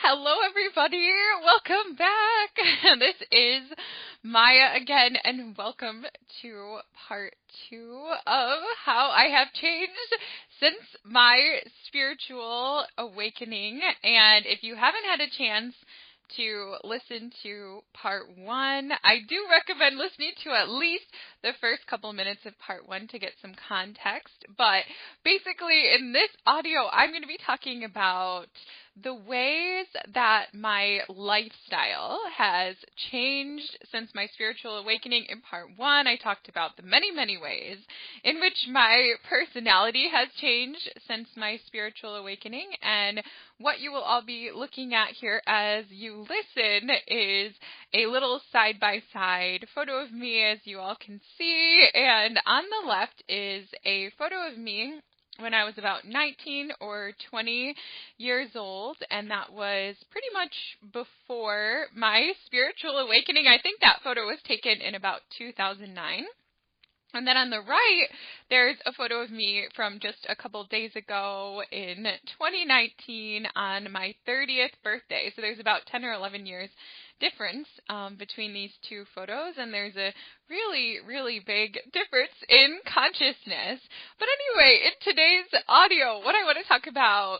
Hello, everybody. Welcome back. This is Maya again, and welcome to part 2 of how I have changed since my spiritual awakening. And if you haven't had a chance to listen to part 1, I do recommend listening to at least the first couple minutes of part 1 to get some context. But basically, in this audio, I'm going to be talking about the ways that my lifestyle has changed since my spiritual awakening. In part 1, I talked about the many, many ways in which my personality has changed since my spiritual awakening. And what you will all be looking at here as you listen is a little side-by-side photo of me, as you all can see. And on the left is a photo of me when I was about 19 or 20 years old, and that was pretty much before my spiritual awakening. I think that photo was taken in about 2009. And then on the right, there's a photo of me from just a couple days ago in 2019 on my 30th birthday. So there's about 10 or 11 years difference between these two photos, and there's a really, really big difference in consciousness. But anyway, in today's audio, what I want to talk about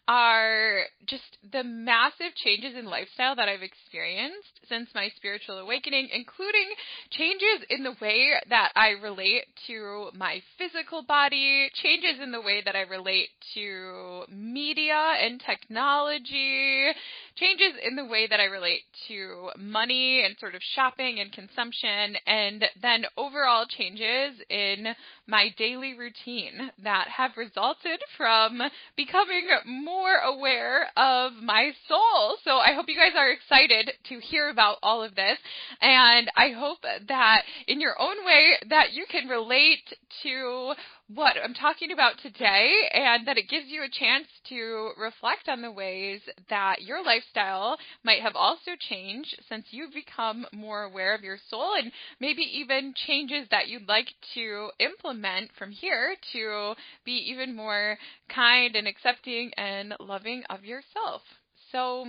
are just the massive changes in lifestyle that I've experienced since my spiritual awakening, including changes in the way that I relate to my physical body, changes in the way that I relate to media and technology, changes in the way that I relate to money and sort of shopping and consumption, and then overall changes in my daily routine that have resulted from becoming more aware of my soul. So I hope you guys are excited to hear about all of this, and I hope that in your own way that you can relate to what I'm talking about today, and that it gives you a chance to reflect on the ways that your lifestyle might have also changed since you've become more aware of your soul, and maybe even changes that you'd like to implement from here to be even more kind and accepting and loving of yourself. So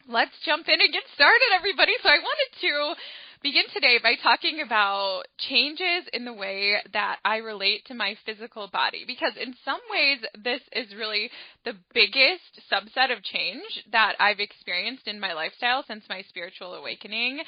let's jump in and get started, everybody. So I wanted to begin today by talking about changes in the way that I relate to my physical body, because in some ways this is really the biggest subset of change that I've experienced in my lifestyle since my spiritual awakening.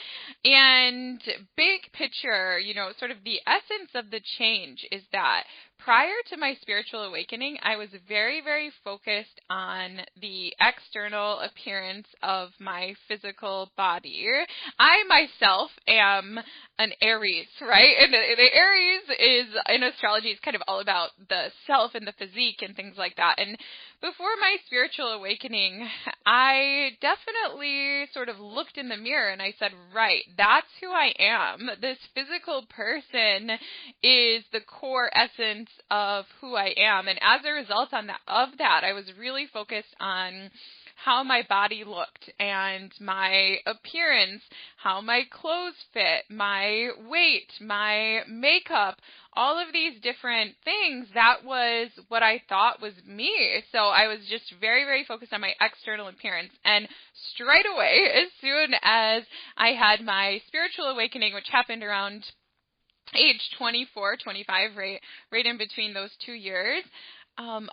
And big picture, sort of the essence of the change is that prior to my spiritual awakening, I was very, very focused on the external appearance of my physical body. I myself am an Aries, right? And the Aries is, in astrology, is kind of all about the self and the physique and things like that. And before my spiritual awakening, I definitely sort of looked in the mirror and I said, right, that's who I am. This physical person is the core essence of who I am. And as a result of that, I was really focused on how my body looked and my appearance, how my clothes fit, my weight, my makeup, all of these different things. That was what I thought was me. So I was just very, very focused on my external appearance. And straight away, as soon as I had my spiritual awakening, which happened around age 24, 25, right in between those 2 years,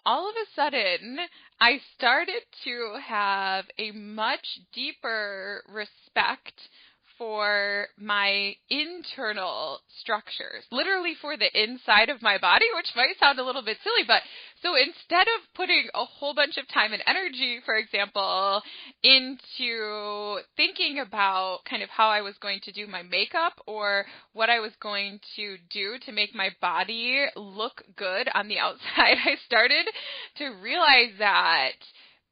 all of a sudden, I started to have a much deeper respect for my internal structures, literally for the inside of my body, which might sound a little bit silly, but so instead of putting a whole bunch of time and energy, for example, into thinking about kind of how I was going to do my makeup or what I was going to do to make my body look good on the outside, I started to realize that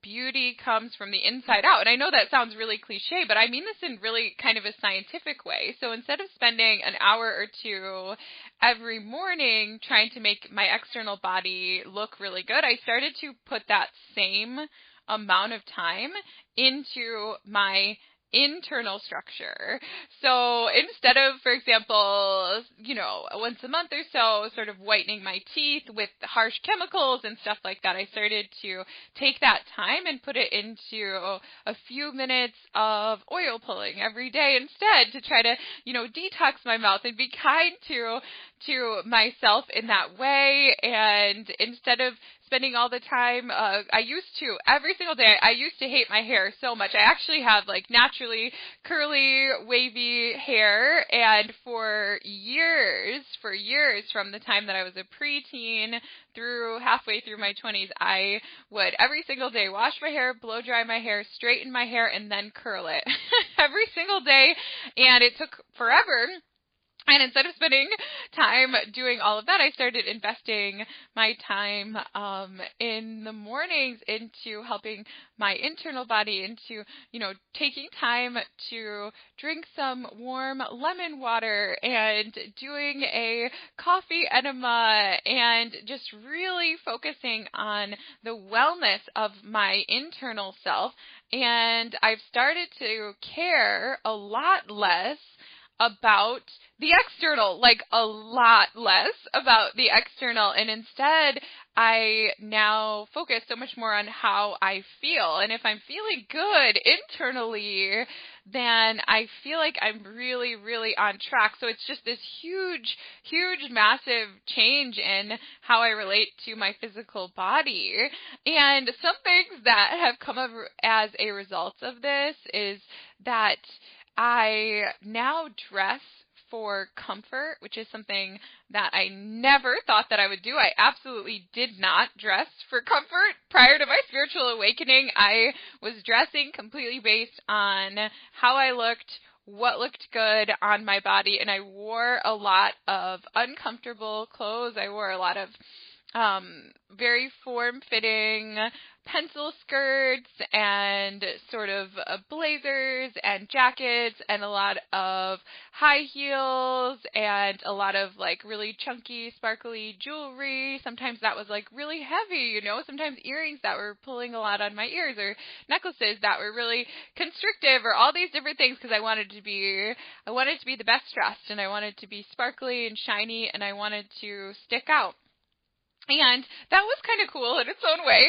beauty comes from the inside out. And I know that sounds really cliche, but I mean this in really kind of a scientific way. So instead of spending an hour or two every morning trying to make my external body look really good, I started to put that same amount of time into my internal structure. So instead of, for example, once a month or so, sort of whitening my teeth with harsh chemicals and stuff like that, I started to take that time and put it into a few minutes of oil pulling every day instead, to try to, detox my mouth and be kind to myself in that way. And instead of spending all the time, every single day, I used to hate my hair so much. I actually have naturally curly, wavy hair, and for years, from the time that I was a preteen through halfway through my 20s, I would every single day wash my hair, blow dry my hair, straighten my hair, and then curl it every single day, and it took forever. And instead of spending time doing all of that, I started investing my time in the mornings into helping my internal body, into, taking time to drink some warm lemon water and doing a coffee enema, and just really focusing on the wellness of my internal self. And I've started to care a lot less about the external, a lot less about the external, and instead I now focus so much more on how I feel. And if I'm feeling good internally, then I feel like I'm really, really on track. So it's just this huge, massive change in how I relate to my physical body. And some things that have come up as a result of this is that I now dress for comfort, which is something that I never thought that I would do. I absolutely did not dress for comfort. Prior to my spiritual awakening, I was dressing completely based on how I looked, what looked good on my body, and I wore a lot of uncomfortable clothes. I wore a lot of very form-fitting pencil skirts and sort of blazers and jackets, and a lot of high heels, and a lot of really chunky, sparkly jewelry. Sometimes that was really heavy, sometimes earrings that were pulling a lot on my ears, or necklaces that were really constrictive, or all these different things, because I wanted to be the best dressed, and I wanted to be sparkly and shiny, and I wanted to stick out. And that was kind of cool in its own way,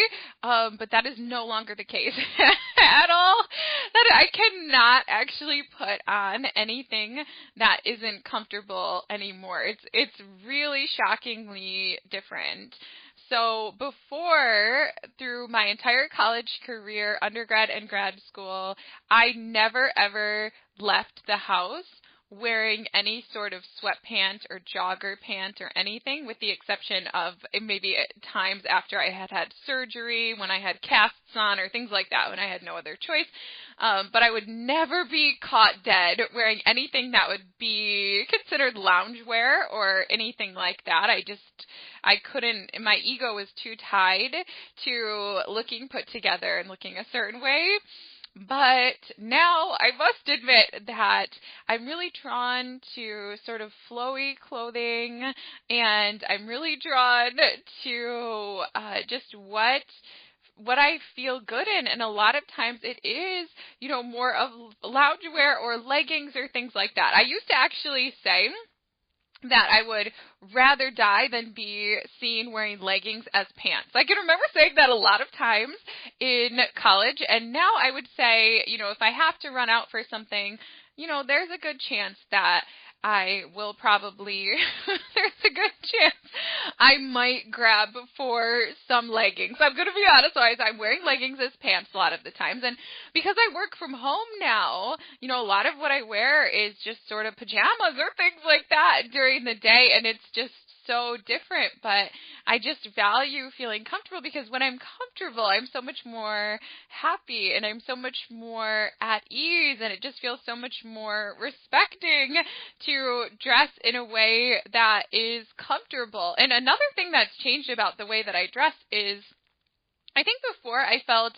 but that is no longer the case at all. That I cannot actually put on anything that isn't comfortable anymore. It's really shockingly different. So before, through my entire college career, undergrad and grad school, I never ever left the house wearing any sort of sweatpant or jogger pant or anything, with the exception of maybe times after I had had surgery, when I had casts on or things like that, when I had no other choice. But I would never be caught dead wearing anything that would be considered loungewear or anything like that. I couldn't, my ego was too tied to looking put together and looking a certain way. But now I must admit that I'm really drawn to sort of flowy clothing, and I'm really drawn to just what I feel good in. And a lot of times it is, more of loungewear or leggings or things like that. I used to actually say that I would rather die than be seen wearing leggings as pants. I can remember saying that a lot of times in college, and now I would say, if I have to run out for something, there's a good chance that I will probably, there's a good chance I might grab for some leggings. I'm going to be honest, I'm wearing leggings as pants a lot of the times. And because I work from home now, a lot of what I wear is just sort of pajamas or things like that during the day. And it's just so different, but I just value feeling comfortable, because when I'm comfortable, I'm so much more happy and I'm so much more at ease, and it just feels so much more respecting to dress in a way that is comfortable. And another thing that's changed about the way that I dress is, I think before I felt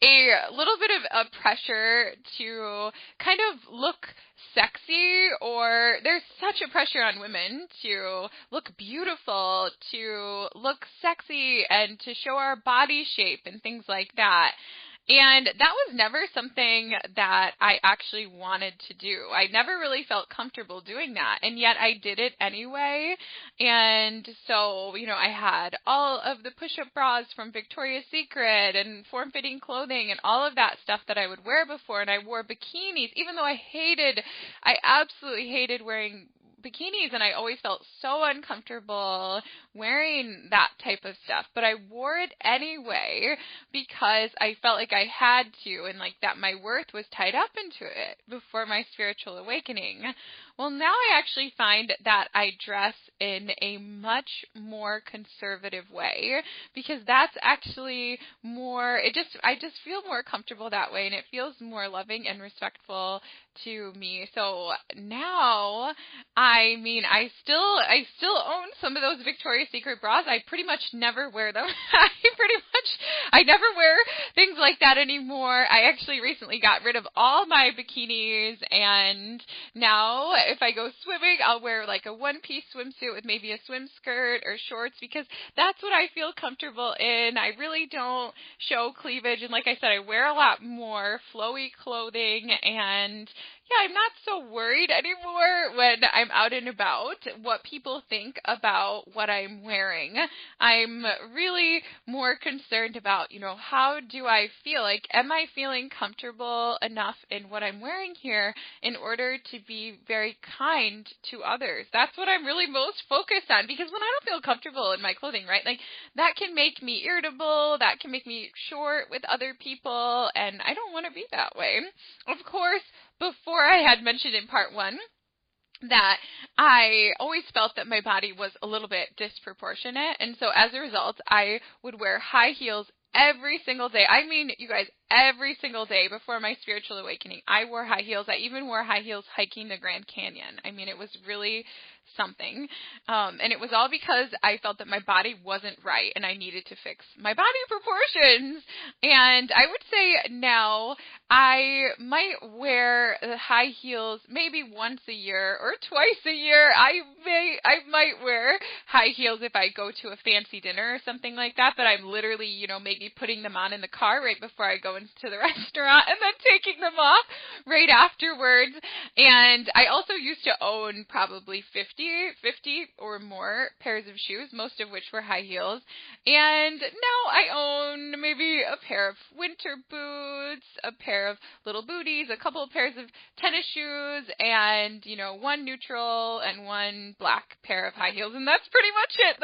a little bit of a pressure to kind of look sexy, or there's such a pressure on women to look beautiful, to look sexy, and to show our body shape and things like that. And that was never something that I actually wanted to do. I never really felt comfortable doing that, and yet I did it anyway. And so, I had all of the push-up bras from Victoria's Secret and form-fitting clothing and all of that stuff that I would wear before, and I wore bikinis, even though I absolutely hated wearing bikinis, and I always felt so uncomfortable wearing that type of stuff, but I wore it anyway because I felt like I had to, and like that my worth was tied up into it before my spiritual awakening. Well, now I actually find that I dress in a much more conservative way because that's actually more, I just feel more comfortable that way, and it feels more loving and respectful to me. So now, I still own some of those Victoria's Secret bras. I pretty much never wear them. I never wear things like that anymore. I actually recently got rid of all my bikinis, and now if I go swimming, I'll wear like a one-piece swimsuit with maybe a swim skirt or shorts because that's what I feel comfortable in. I really don't show cleavage, and like I said, I wear a lot more flowy clothing, and yeah, I'm not so worried anymore when I'm out and about what people think about what I'm wearing. I'm really more concerned about, how do I feel? Like, am I feeling comfortable enough in what I'm wearing here in order to be very kind to others? That's what I'm really most focused on, because when I don't feel comfortable in my clothing, right, like that can make me irritable, that can make me short with other people, and I don't want to be that way. Of course, before I had mentioned in part 1 that I always felt that my body was a little bit disproportionate, and so as a result, I would wear high heels every single day. I mean, you guys, every single day before my spiritual awakening, I wore high heels. I even wore high heels hiking the Grand Canyon. I mean, it was really something. And it was all because I felt that my body wasn't right and I needed to fix my body proportions. And I would say now I might wear the high heels maybe once a year or twice a year. I might wear high heels if I go to a fancy dinner or something like that, but I'm literally, maybe putting them on in the car right before I go into the restaurant and then taking them off right afterwards. And I also used to own probably 50 or more pairs of shoes, most of which were high heels. And now I own maybe a pair of winter boots, a pair of little booties, a couple of pairs of tennis shoes, and, one neutral and one black pair of high heels. And that's pretty much it.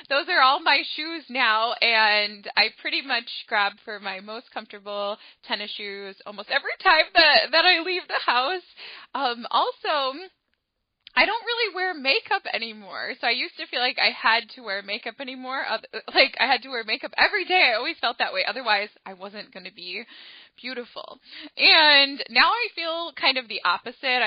Those are all my shoes now, and I pretty much grab for my most comfortable tennis shoes almost every time that I leave the house. Also, I don't really wear makeup anymore. So I used to feel like I had to wear makeup anymore. Like I had to wear makeup every day. I always felt that way. Otherwise, I wasn't going to be beautiful. And now I feel kind of the opposite.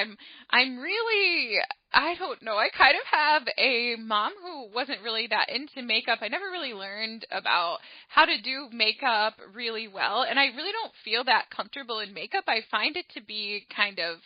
I'm really, I don't know. I kind of have a mom who wasn't really that into makeup. I never really learned about how to do makeup really well. And I really don't feel that comfortable in makeup. I find it to be kind of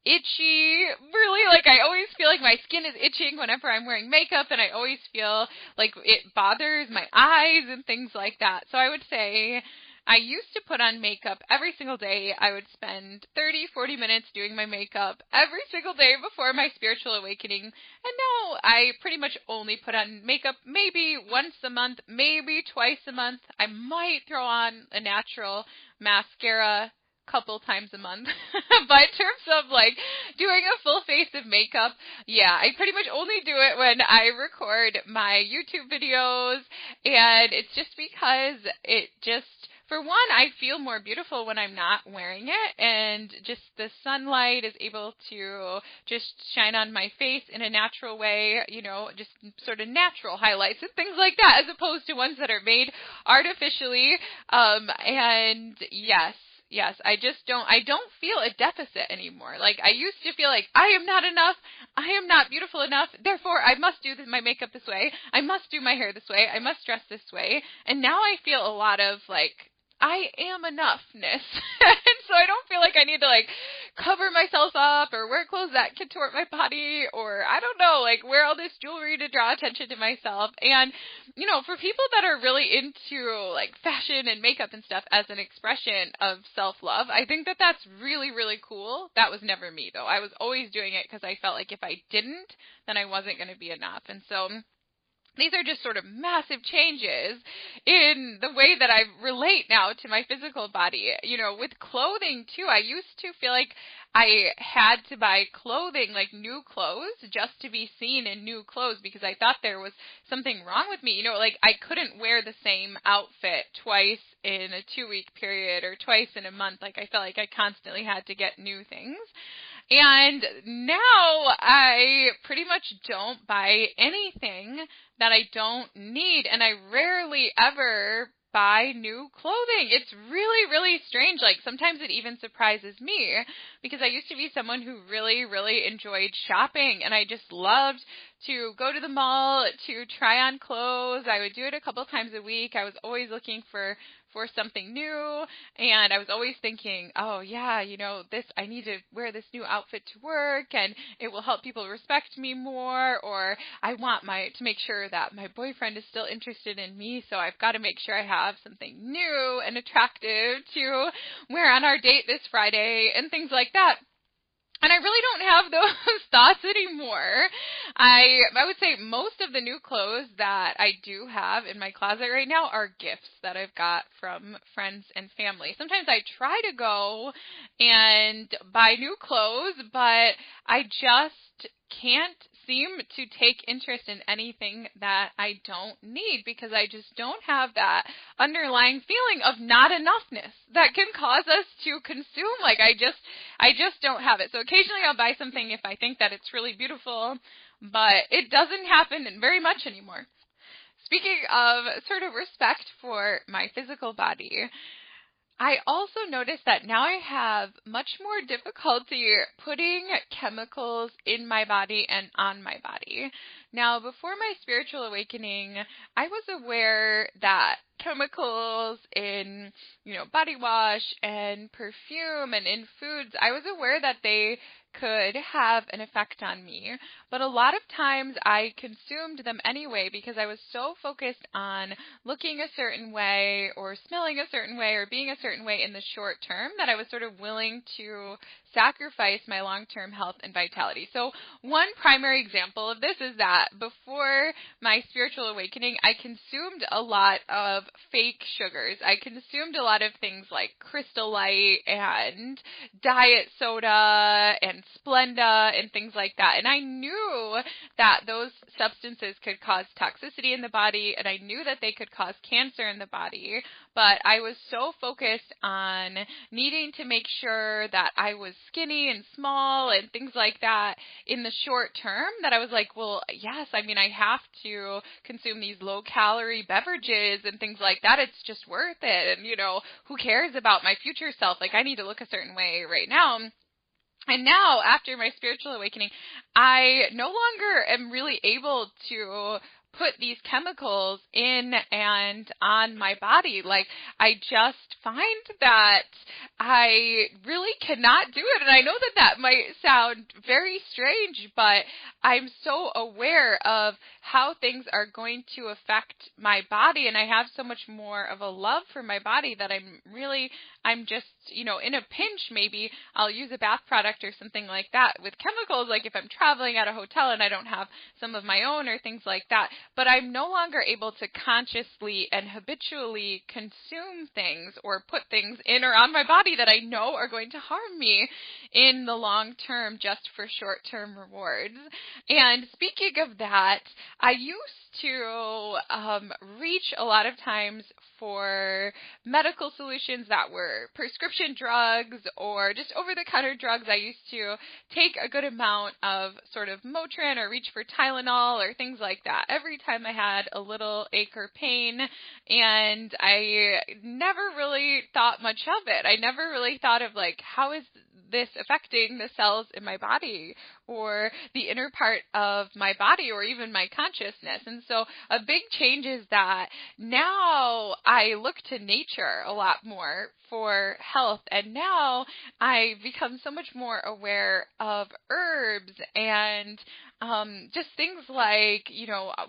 itchy, really. Like I always feel like my skin is itching whenever I'm wearing makeup, and I always feel like it bothers my eyes and things like that. So I would say I used to put on makeup every single day. I would spend 30-40 minutes doing my makeup every single day before my spiritual awakening, and now I pretty much only put on makeup maybe once a month, maybe twice a month. I might throw on a natural mascara couple times a month. But in terms of like doing a full face of makeup, yeah, I pretty much only do it when I record my YouTube videos, and it's just because it just, for one, I feel more beautiful when I'm not wearing it, and just the sunlight is able to just shine on my face in a natural way, just sort of natural highlights and things like that, as opposed to ones that are made artificially. And yes, I don't feel a deficit anymore. Like I used to feel like I am not enough, I am not beautiful enough, therefore I must do my makeup this way, I must do my hair this way, I must dress this way. And now I feel a lot of like, I am enoughness. And so I don't feel like I need to like cover myself up or wear clothes that contort my body, or I don't know, like wear all this jewelry to draw attention to myself. And, for people that are really into like fashion and makeup and stuff as an expression of self-love, I think that that's really, really cool. That was never me, though. I was always doing it because I felt like if I didn't, then I wasn't going to be enough. And so these are just sort of massive changes in the way that I relate now to my physical body. With clothing, too, I used to feel like I had to buy clothing, like new clothes, just to be seen in new clothes because I thought there was something wrong with me. Like I couldn't wear the same outfit twice in a 2-week period or twice in a month. Like I felt like I constantly had to get new things. And now I pretty much don't buy anything that I don't need, and I rarely ever buy new clothing. It's really, really strange. Like sometimes it even surprises me because I used to be someone who really, really enjoyed shopping, and I just loved to go to the mall to try on clothes. I would do it a couple times a week. I was always looking for something new, and I was always thinking, oh yeah, I need to wear this new outfit to work and it will help people respect me more, or I want to make sure that my boyfriend is still interested in me, so I've got to make sure I have something new and attractive to wear on our date this Friday and things like that. And I really don't have those thoughts anymore. I would say most of the new clothes that I do have in my closet right now are gifts that I've got from friends and family. Sometimes I try to go and buy new clothes, but I just can't seem to take interest in anything that I don't need because I just don't have that underlying feeling of not enoughness that can cause us to consume. Like I just don't have it. So occasionally I'll buy something if I think that it's really beautiful, but it doesn't happen very much anymore. Speaking of sort of respect for my physical body, I also noticed that now I have much more difficulty putting chemicals in my body and on my body. Now, before my spiritual awakening, I was aware that chemicals in, body wash and perfume and in foods, I was aware that they could have an effect on me, but a lot of times I consumed them anyway because I was so focused on looking a certain way or smelling a certain way or being a certain way in the short term that I was sort of willing to sacrifice my long-term health and vitality. So one primary example of this is that before my spiritual awakening, I consumed a lot of fake sugars. I consumed a lot of things like Crystal Light and diet soda and Splenda and things like that. And I knew that those substances could cause toxicity in the body, and I knew that they could cause cancer in the body, but I was so focused on needing to make sure that I was skinny and small and things like that in the short term that I was like, well, yes, I have to consume these low-calorie beverages and things like that. It's just worth it. And, who cares about my future self? Like, I need to look a certain way right now. And now, after my spiritual awakening, I no longer am really able to put these chemicals in and on my body. Like, I just find that I really cannot do it. And I know that that might sound very strange, but I'm so aware of how things are going to affect my body, and I have so much more of a love for my body that I'm just, in a pinch, maybe I'll use a bath product or something like that with chemicals, like if I'm traveling at a hotel and I don't have some of my own or things like that. But I'm no longer able to consciously and habitually consume things or put things in or on my body that I know are going to harm me in the long term just for short-term rewards. And speaking of that, I used to reach a lot of times for medical solutions that were prescription drugs or just over-the-counter drugs. I used to take a good amount of sort of Motrin or reach for Tylenol or things like that every time I had a little ache or pain, and I never really thought much of it. I never really thought of, like, how is this affecting the cells in my body or the inner part of my body or even my consciousness. And so a big change is that now I look to nature a lot more for health, and now I become so much more aware of herbs and just things like,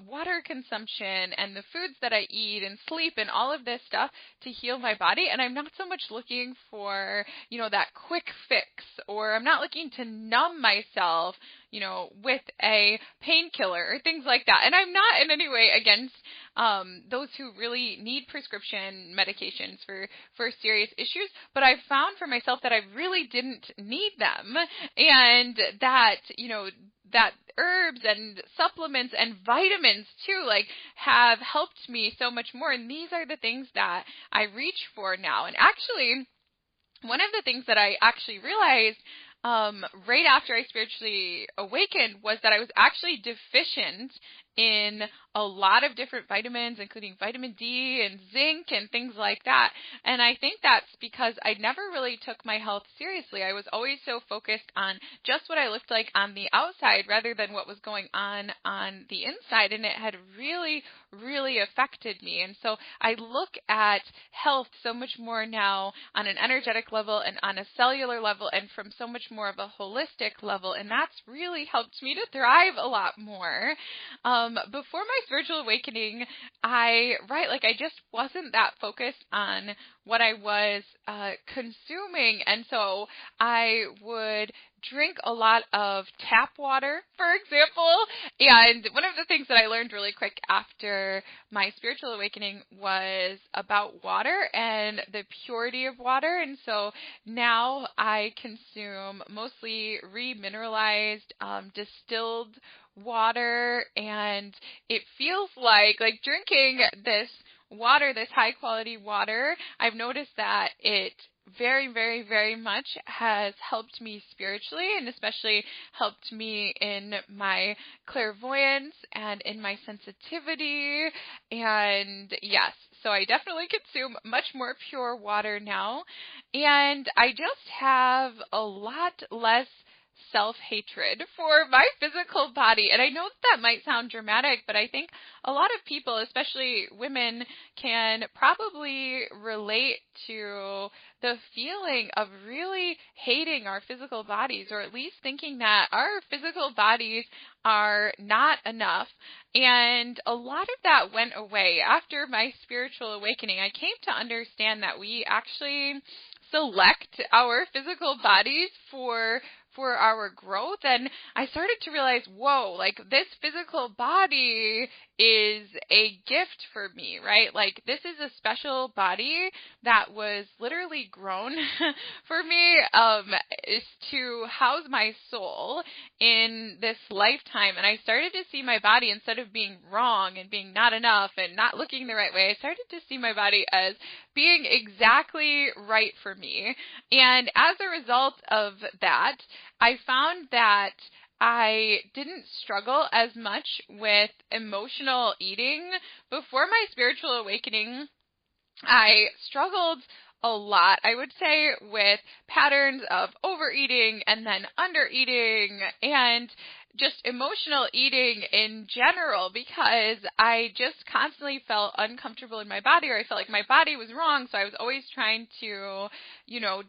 water consumption and the foods that I eat and sleep and all of this stuff to heal my body. And I'm not so much looking for, that quick fix, or I'm not looking to numb myself, with a painkiller or things like that. And I'm not in any way against those who really need prescription medications for serious issues, but I've found for myself that I really didn't need them, and that, that herbs and supplements and vitamins too, have helped me so much more. And these are the things that I reach for now. And actually, one of the things that I actually realized right after I spiritually awakened was that I was actually deficient in a lot of different vitamins, including vitamin D and zinc and things like that. And I think that's because I never really took my health seriously. I was always so focused on just what I looked like on the outside rather than what was going on the inside. And it had really, really affected me. And so I look at health so much more now on an energetic level and on a cellular level and from so much more of a holistic level. And that's really helped me to thrive a lot more. Before my spiritual awakening, I just wasn't that focused on what I was consuming. And so I would drink a lot of tap water, for example. And one of the things that I learned really quick after my spiritual awakening was about water and the purity of water. And so now I consume mostly remineralized, distilled water, and it feels like drinking this water, this high quality water, I've noticed that it very, very, very much has helped me spiritually, and especially helped me in my clairvoyance and in my sensitivity. And yes, so I definitely consume much more pure water now, and I just have a lot less self-hatred for my physical body. And I know that might sound dramatic, but I think a lot of people, especially women, can probably relate to the feeling of really hating our physical bodies, or at least thinking that our physical bodies are not enough. And a lot of that went away after my spiritual awakening. I came to understand that we actually select our physical bodies for our growth. And I started to realize, whoa, this physical body is a gift for me, right? This is a special body that was literally grown for me is to house my soul in this lifetime. And I started to see my body, instead of being wrong and being not enough and not looking the right way, I started to see my body as being exactly right for me. And as a result of that, I found that I didn't struggle as much with emotional eating. Before my spiritual awakening, I struggled a lot, I would say, with patterns of overeating and then undereating and just emotional eating in general, because I just constantly felt uncomfortable in my body, or I felt like my body was wrong. So I was always trying to,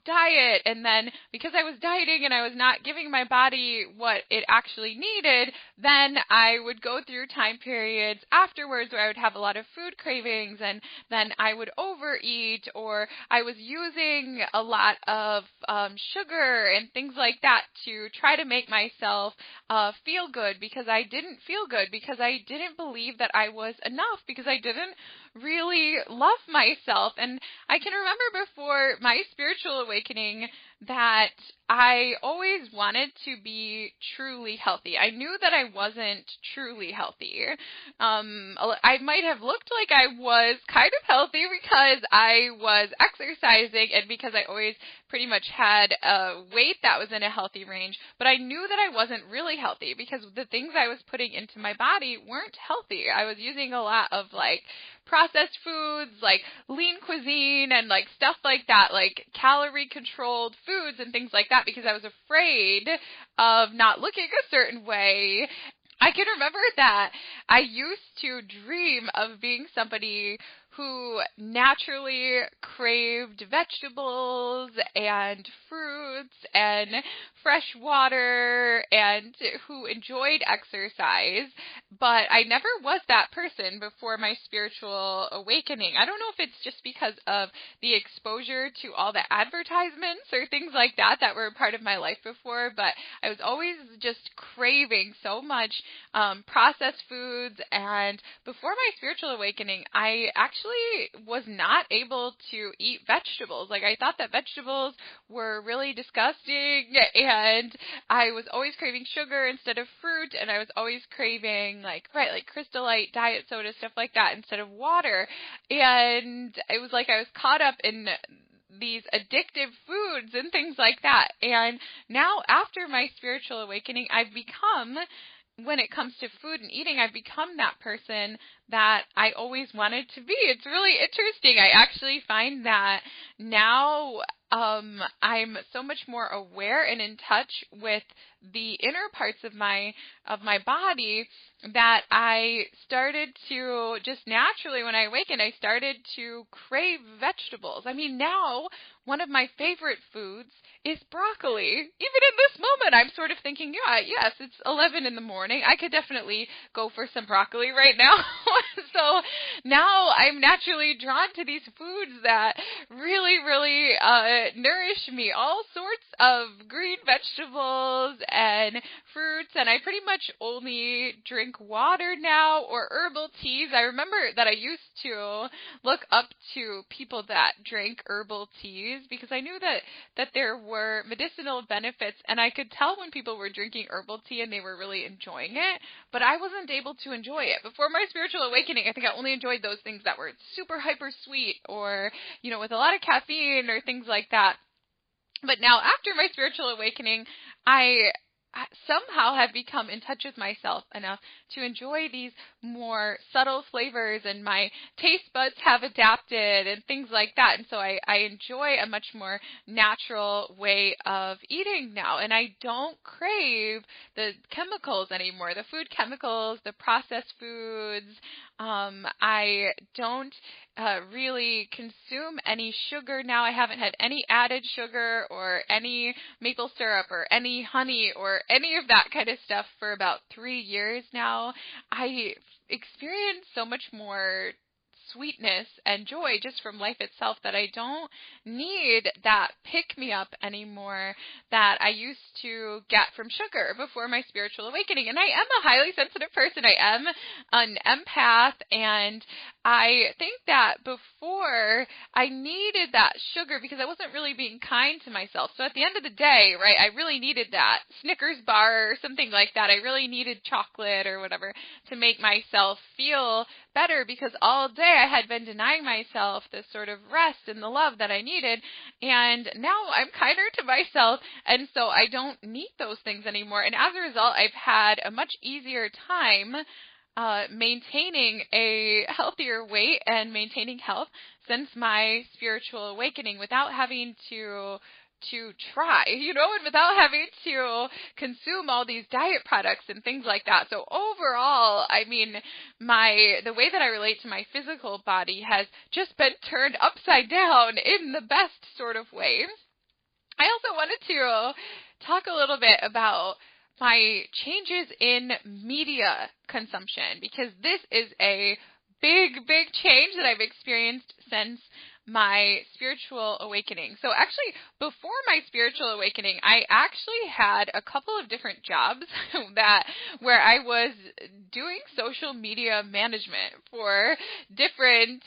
diet. And then because I was dieting and I was not giving my body what it actually needed, then I would go through time periods afterwards where I would have a lot of food cravings, and then I would overeat, or I was using a lot of sugar and things like that to try to make myself feel good, because I didn't feel good, because I didn't believe that I was enough, because I didn't really love myself. And I can remember before my spiritual awakening that I always wanted to be truly healthy. I knew that I wasn't truly healthy. I might have looked like I was kind of healthy because I was exercising and because I always pretty much had a weight that was in a healthy range, but I knew that I wasn't really healthy because the things I was putting into my body weren't healthy. I was using a lot of processed foods, like lean cuisine and like stuff like that, like calorie controlled foods and things like that, because I was afraid of not looking a certain way. I can remember that I used to dream of being somebody who naturally craved vegetables and fruits and fresh water and who enjoyed exercise, but I never was that person before my spiritual awakening. I don't know if it's just because of the exposure to all the advertisements or things like that that were a part of my life before, but I was always just craving so much processed foods. And before my spiritual awakening, I actually was not able to eat vegetables. Like, I thought that vegetables were really disgusting, and I was always craving sugar instead of fruit, and I was always craving like Crystal Light, diet soda, stuff like that instead of water. And it was like I was caught up in these addictive foods and things like that. And now, after my spiritual awakening, I've become, when it comes to food and eating, I've become that person that I always wanted to be. It's really interesting. I actually find that now I'm so much more aware and in touch with the inner parts of my body that I started to just naturally, when I awakened, I started to crave vegetables. I mean, now one of my favorite foods is broccoli. Even in this moment, I'm sort of thinking, yeah, yes, it's 11 in the morning. I could definitely go for some broccoli right now. So now I'm naturally drawn to these foods that really, really nourish me. All sorts of green vegetables and fruits, and I pretty much only drink water now or herbal teas. I remember that I used to look up to people that drank herbal teas because I knew that there were medicinal benefits, and I could tell when people were drinking herbal tea and they were really enjoying it, but I wasn't able to enjoy it. Before my spiritual awakening, I think I only enjoyed those things that were super hyper sweet or, with a lot of caffeine or things like that. But now, after my spiritual awakening, I somehow have become in touch with myself enough to enjoy these more subtle flavors, and my taste buds have adapted and things like that. And so I enjoy a much more natural way of eating now, and I don't crave the chemicals anymore, the food chemicals, the processed foods. I don't really consume any sugar now. I haven't had any added sugar or any maple syrup or any honey or any of that kind of stuff for about 3 years now. I experience so much more sweetness and joy just from life itself that I don't need that pick-me-up anymore that I used to get from sugar before my spiritual awakening. And I am a highly sensitive person. I am an empath, and I think that before I needed that sugar because I wasn't really being kind to myself. So at the end of the day, right, I really needed that Snickers bar or something like that. I really needed chocolate or whatever to make myself feel better, because all day I had been denying myself this sort of rest and the love that I needed, and now I'm kinder to myself, and so I don't need those things anymore. And as a result, I've had a much easier time maintaining a healthier weight and maintaining health since my spiritual awakening without having to try, and without having to consume all these diet products and things like that. So overall, I mean, the way that I relate to my physical body has just been turned upside down in the best sort of way. I also wanted to talk a little bit about my changes in media consumption, because this is a big change that I've experienced since my spiritual awakening. So actually, before my spiritual awakening, I actually had a couple of different jobs where I was doing social media management for different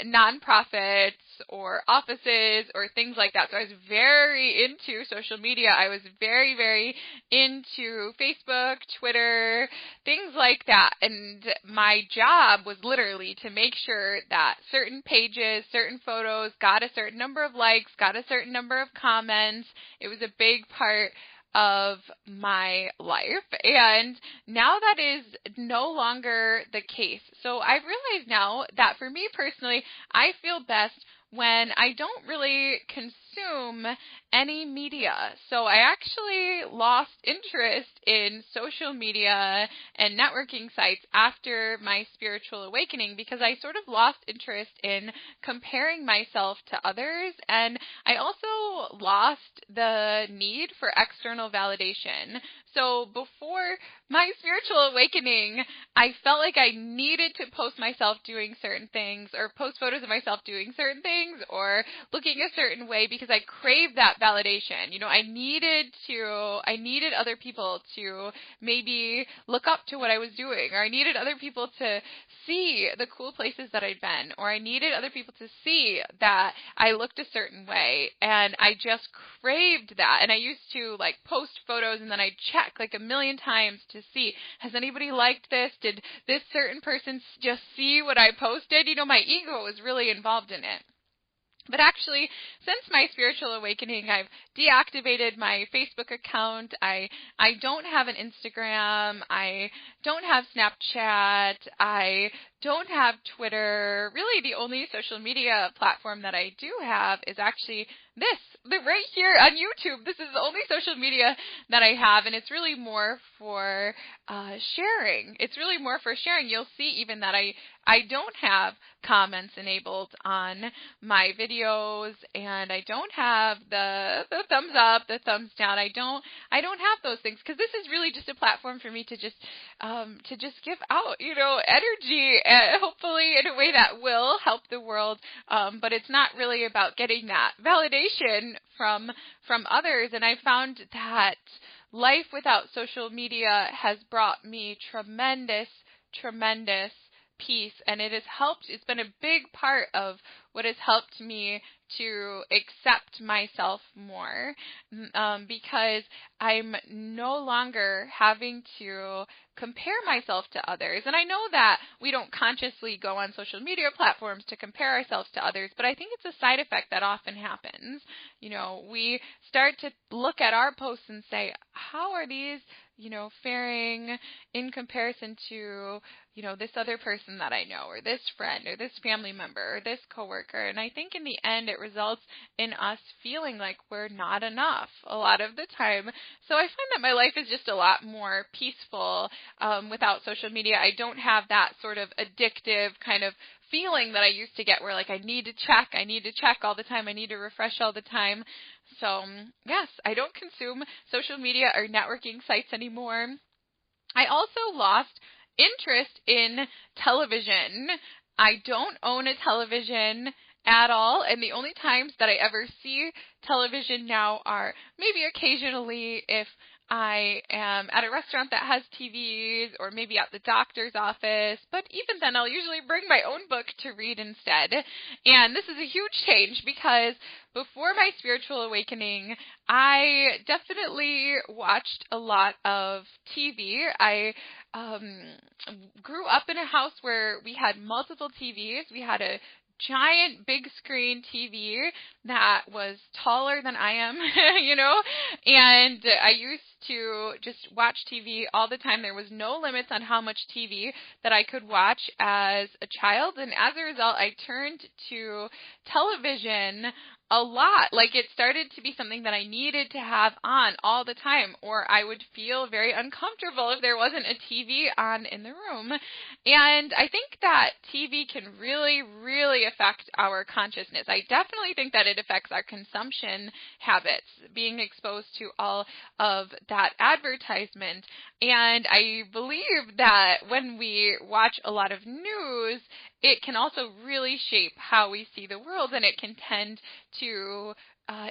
nonprofits or offices or things like that. So I was very into social media. I was very, very into Facebook, Twitter, things like that. And my job was literally to make sure that certain pages, certain photos got a certain number of likes, got a certain number of comments. It was a big part of my life. And now that is no longer the case. So I've realized now that for me personally, I feel best when I don't really consume any media. So I actually lost interest in social media and networking sites after my spiritual awakening because I sort of lost interest in comparing myself to others, and I also lost the need for external validation. So before my spiritual awakening, I felt like I needed to post myself doing certain things or post photos of myself doing certain things or looking a certain way because I craved that validation. You know, I needed other people to maybe look up to what I was doing, or I needed other people to see the cool places that I'd been, or I needed other people to see that I looked a certain way, and I just craved that. And I used to like post photos and then I'd check like a million times to see, has anybody liked this? Did this certain person just see what I posted? You know, my ego was really involved in it. But actually, since my spiritual awakening, I've deactivated my Facebook account. I don't have an Instagram. I don't have Snapchat. I don't have Twitter. Really, the only social media platform that I do have is actually right here on YouTube. This is the only social media that I have, and it's really more for sharing. It's really more for sharing. You'll see even that I don't have comments enabled on my videos, and I don't have the thumbs up, the thumbs down. I don't have those things because this is really just a platform for me to just give out, you know, energy, hopefully in a way that will help the world. But it's not really about getting that validation from others. And I found that life without social media has brought me tremendous peace, and it has helped. It's been a big part of what has helped me to accept myself more, because I'm no longer having to compare myself to others. And I know that we don't consciously go on social media platforms to compare ourselves to others, but I think it's a side effect that often happens. You know, we start to look at our posts and say, how are these, you know, faring in comparison to, you know, this other person that I know, or this friend, or this family member, or this coworker. And I think in the end it results in us feeling like we're not enough a lot of the time. So I find that my life is just a lot more peaceful without social media. I don't have that sort of addictive kind of feeling that I used to get where like I need to check all the time, I need to refresh all the time. So yes, I don't consume social media or networking sites anymore. I also lost interest in television. I don't own a television at all, and the only times that I ever see television now are maybe occasionally if I am at a restaurant that has TVs, or maybe at the doctor's office, but even then I'll usually bring my own book to read instead. And this is a huge change because before my spiritual awakening, I definitely watched a lot of TV. I grew up in a house where we had multiple TVs. We had a giant big screen TV that was taller than I am, you know, and I used to just watch TV all the time. There was no limits on how much TV that I could watch as a child, and as a result, I turned to television a lot. Like, it started to be something that I needed to have on all the time, or I would feel very uncomfortable if there wasn't a TV on in the room. And I think that TV can really, really affect our consciousness. I definitely think that it affects our consumption habits, being exposed to all of that advertisement. And I believe that when we watch a lot of news, it can also really shape how we see the world, and it can tend to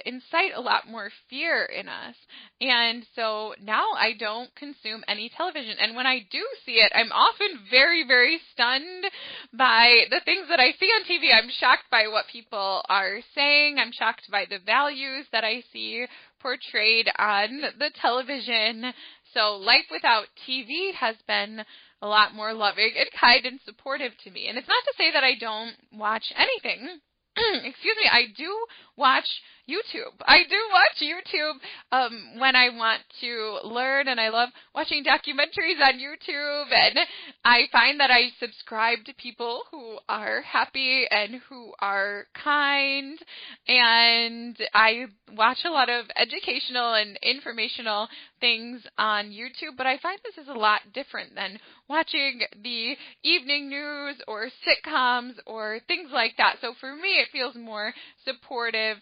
incite a lot more fear in us. And so now I don't consume any television. And when I do see it, I'm often very, very stunned by the things that I see on TV. I'm shocked by what people are saying. I'm shocked by the values that I see portrayed on the television. So life without TV has been a lot more loving and kind and supportive to me. And it's not to say that I don't watch anything. excuse me, I do watch YouTube. I do watch YouTube when I want to learn, and I love watching documentaries on YouTube, and I find that I subscribe to people who are happy and who are kind, and I watch a lot of educational and informational things on YouTube, but I find this is a lot different than watching the evening news or sitcoms or things like that. So for me, it feels more supportive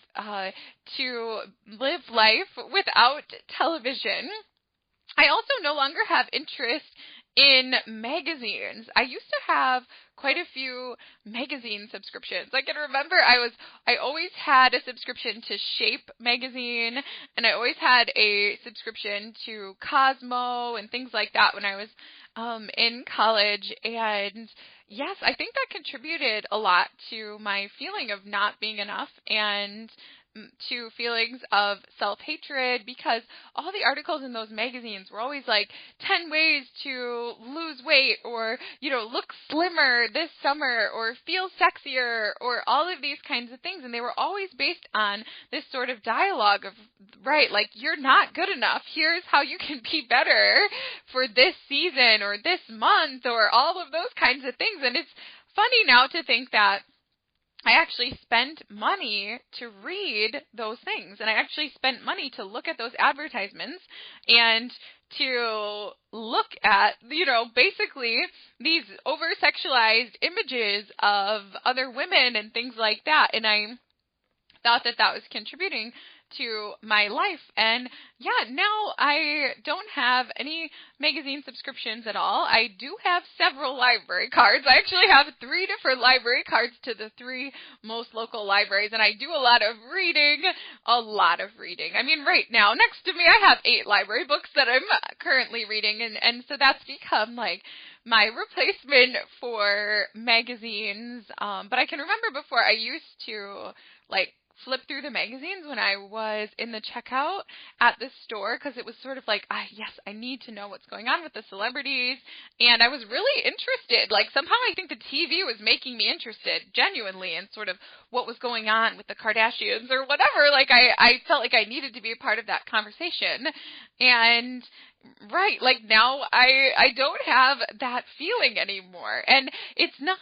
to live life without television. I also no longer have interest in magazines. I used to have quite a few magazine subscriptions. I can remember I always had a subscription to Shape magazine, and I always had a subscription to Cosmo and things like that when I was in college. And yes, I think that contributed a lot to my feeling of not being enough and to feelings of self-hatred, because all the articles in those magazines were always like 10 ways to lose weight, or, look slimmer this summer, or feel sexier, or all of these kinds of things. And they were always based on this sort of dialogue of, right, like, you're not good enough. Here's how you can be better for this season or this month, or all of those kinds of things. And it's funny now to think that I actually spent money to read those things, and I actually spent money to look at those advertisements and to look at, basically these over-sexualized images of other women and things like that. And I thought that that was contributing to my life. And yeah, now I don't have any magazine subscriptions at all. I do have several library cards. I actually have 3 different library cards to the 3 most local libraries, and I do a lot of reading. I mean, right now, next to me, I have 8 library books that I'm currently reading, and so that's become like my replacement for magazines. But I can remember before I used to flip through the magazines when I was in the checkout at the store, because it was sort of like, yes, I need to know what's going on with the celebrities, and I was really interested. Like, somehow I think the TV was making me interested, genuinely, in sort of what was going on with the Kardashians or whatever. Like, I felt like I needed to be a part of that conversation, and right, like, now I don't have that feeling anymore. And it's not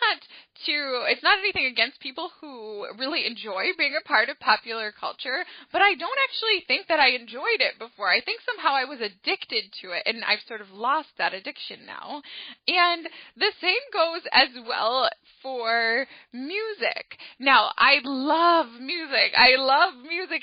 anything against people who really enjoy being a part of popular culture, but I don't actually think that I enjoyed it before. I think somehow I was addicted to it, and I've sort of lost that addiction now. And the same goes as well for music. Now, I love music,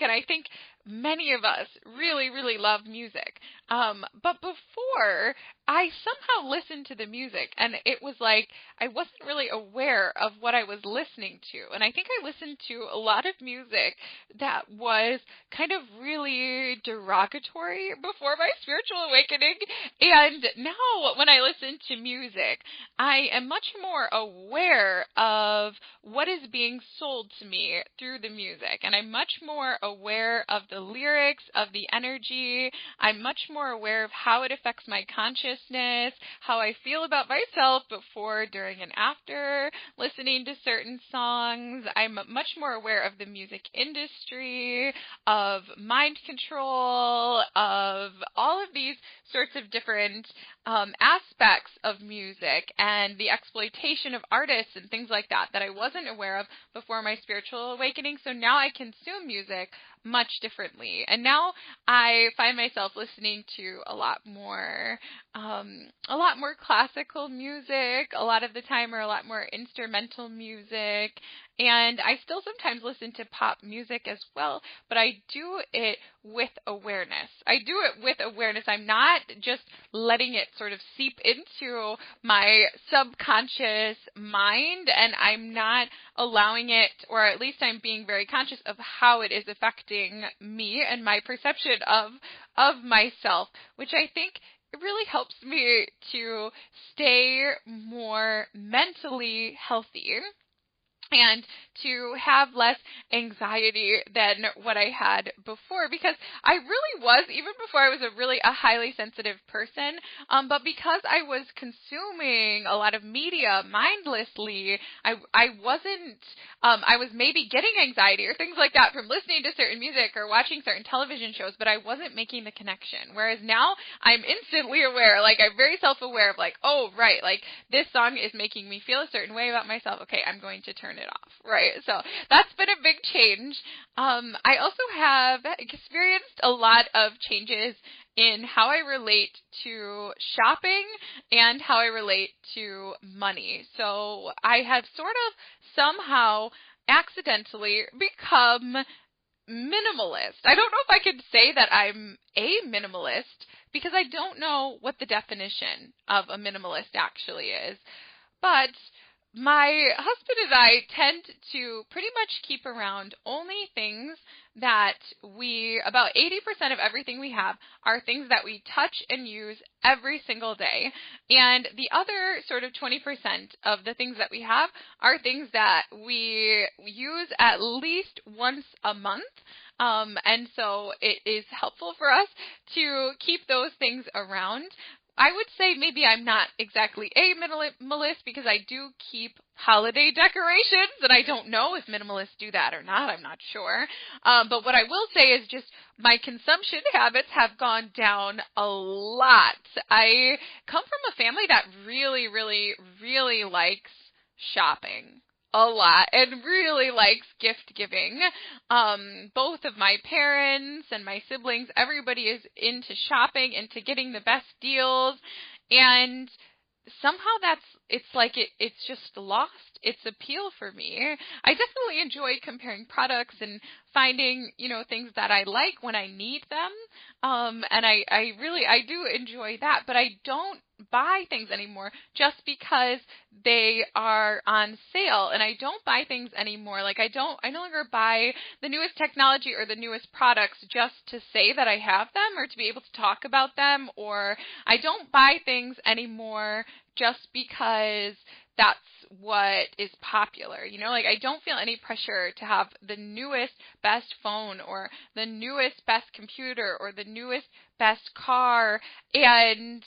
and I think many of us really, really love music. But before, I somehow listened to the music, and it was like I wasn't really aware of what I was listening to. And I think I listened to a lot of music that was kind of really derogatory before my spiritual awakening. And now when I listen to music, I am much more aware of what is being sold to me through the music. And I'm much more aware of the lyrics, of the energy. I'm much more aware of how it affects my consciousness, how I feel about myself before, during, and after listening to certain songs. I'm much more aware of the music industry, of mind control, of all of these sorts of different aspects of music and the exploitation of artists and things like that I wasn't aware of before my spiritual awakening. So now I consume music much differently. And now I find myself listening to a lot more classical music a lot of the time, or a lot more instrumental music. And I still sometimes listen to pop music as well, but I do it with awareness. I'm not just letting it sort of seep into my subconscious mind, and I'm not allowing it, or at least I'm being very conscious of how it is affecting me and my perception of myself, which I think it really helps me to stay more mentally healthy. and to have less anxiety than what I had before, because I really was, even before I was a highly sensitive person, but because I was consuming a lot of media mindlessly, I wasn't, I was maybe getting anxiety or things like that from listening to certain music or watching certain television shows, but I wasn't making the connection. Whereas now I'm instantly aware, like I'm very self-aware of like, oh, right, like this song is making me feel a certain way about myself. Okay, I'm going to turn it off, right? So that's been a big change. I also have experienced a lot of changes in how I relate to shopping and how I relate to money. So I have sort of somehow accidentally become minimalist. I don't know if I could say that I'm a minimalist because I don't know what the definition of a minimalist actually is. But my husband and I tend to pretty much keep around only things that about 80% of everything we have are things that we touch and use every single day. And the other sort of 20% of the things that we have are things that we use at least once a month. And so it is helpful for us to keep those things around. I would say maybe I'm not exactly a minimalist because I do keep holiday decorations, and I don't know if minimalists do that or not. I'm not sure. But what I will say is just my consumption habits have gone down a lot. I come from a family that really, really, really likes shopping a lot and really likes gift giving. Both of my parents and my siblings, everybody is into shopping, into getting the best deals, and somehow it's just lost its appeal for me. I definitely enjoy comparing products and finding, things that I like when I need them. And I do enjoy that, but I don't buy things anymore just because they are on sale, and I don't buy things anymore. Like I no longer buy the newest technology or the newest products just to say that I have them or to be able to talk about them, or I don't buy things anymore just because that's what is popular. Like I don't feel any pressure to have the newest best phone or the newest best computer or the newest best car, and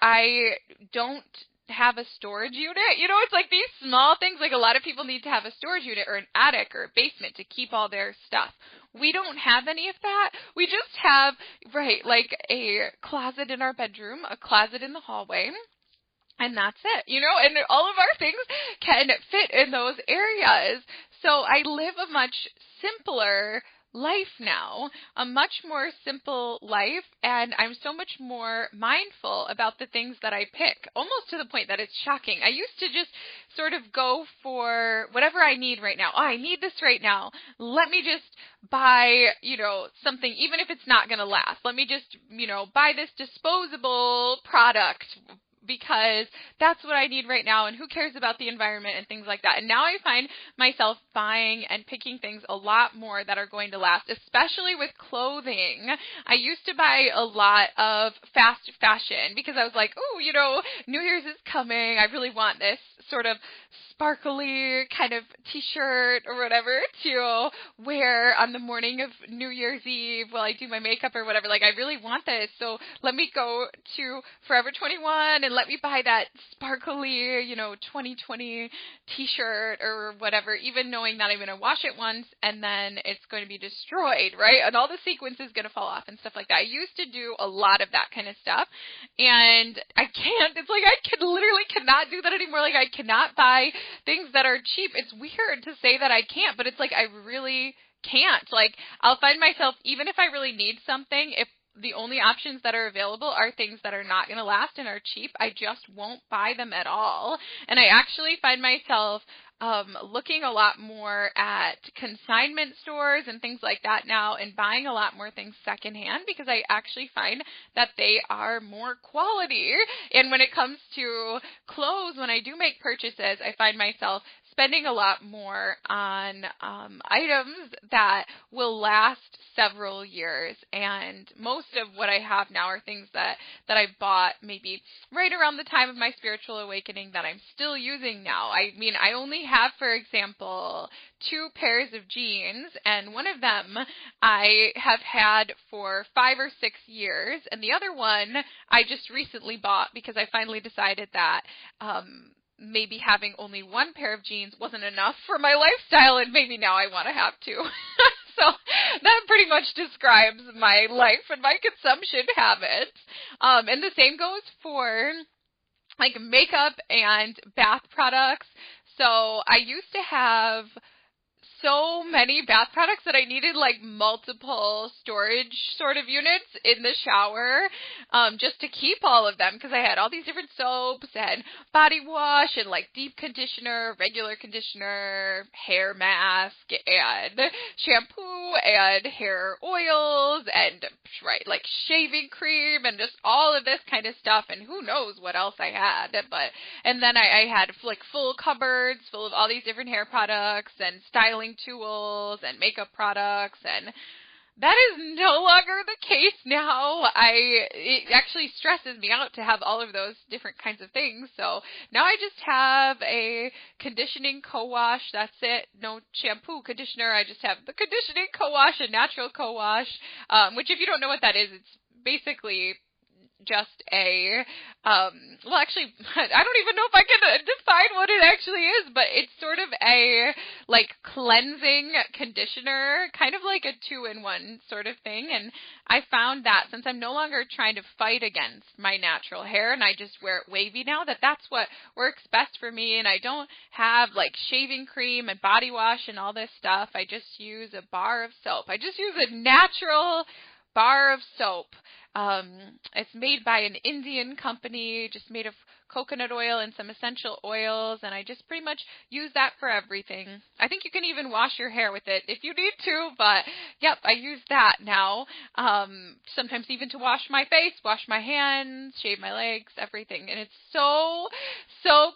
I don't have a storage unit. It's like these small things, like a lot of people need to have a storage unit or an attic or a basement to keep all their stuff. We don't have any of that. We just have, like a closet in our bedroom, a closet in the hallway, and that's it, and all of our things can fit in those areas. So I live a much simpler life now, a much more simple life, and I'm so much more mindful about the things that I pick, almost to the point that it's shocking. I used to just sort of go for whatever I need right now. Oh, I need this right now. Let me just buy, something, even if it's not going to last. Let me just, buy this disposable product because that's what I need right now, and who cares about the environment and things like that. And now I find myself buying and picking things a lot more that are going to last, especially with clothing. I used to buy a lot of fast fashion because I was like, oh, New Year's is coming. I really want this sort of sparkly kind of t-shirt or whatever to wear on the morning of New Year's Eve while I do my makeup or whatever. Like, I really want this, so let me go to Forever 21 and let me buy that sparkly, 2020 t-shirt or whatever, even knowing that I'm going to wash it once and then it's going to be destroyed, right? And all the sequence is going to fall off and stuff like that. I used to do a lot of that kind of stuff, and I can't. It's like I literally cannot do that anymore. Like, I cannot buy things that are cheap. It's weird to say that I can't, but it's like I really can't. Like, I'll find myself, even if I really need something, if the only options that are available are things that are not going to last and are cheap, I just won't buy them at all. And I actually find myself looking a lot more at consignment stores and things like that now, and buying a lot more things secondhand because I actually find that they are more quality. And when it comes to clothes, when I do make purchases, I find myself spending a lot more on items that will last several years, and most of what I have now are things that I bought maybe right around the time of my spiritual awakening that I'm still using now. I mean, I only have, for example, 2 pairs of jeans, and one of them I have had for 5 or 6 years, and the other one I just recently bought because I finally decided that maybe having only 1 pair of jeans wasn't enough for my lifestyle, and maybe now I want to have 2. So that pretty much describes my life and my consumption habits. And the same goes for like makeup and bath products. So I used to have so many bath products that I needed like multiple storage sort of units in the shower just to keep all of them, because I had all these different soaps and body wash and like deep conditioner, regular conditioner, hair mask and shampoo and hair oils and like shaving cream and just all of this kind of stuff, and who knows what else I had. And then I had like full cupboards full of all these different hair products and styling tools and makeup products, and that is no longer the case now. It actually stresses me out to have all of those different kinds of things. So now I just have a conditioning co-wash. That's it. No shampoo, conditioner. I just have the conditioning co-wash and natural co-wash, which if you don't know what that is, it's basically just a, well, actually, I don't even know if I can define what it actually is, but it's sort of a, like, cleansing conditioner, kind of like a 2-in-1 sort of thing, and I found that since I'm no longer trying to fight against my natural hair, and I just wear it wavy now, that's what works best for me, and I don't have, like, shaving cream and body wash and all this stuff. I just use a bar of soap. I just use a natural bar of soap. It's made by an Indian company, just made of coconut oil and some essential oils, and I just pretty much use that for everything. I think you can even wash your hair with it if you need to, but yep, I use that now. Sometimes even to wash my face, wash my hands, shave my legs, everything. And it's so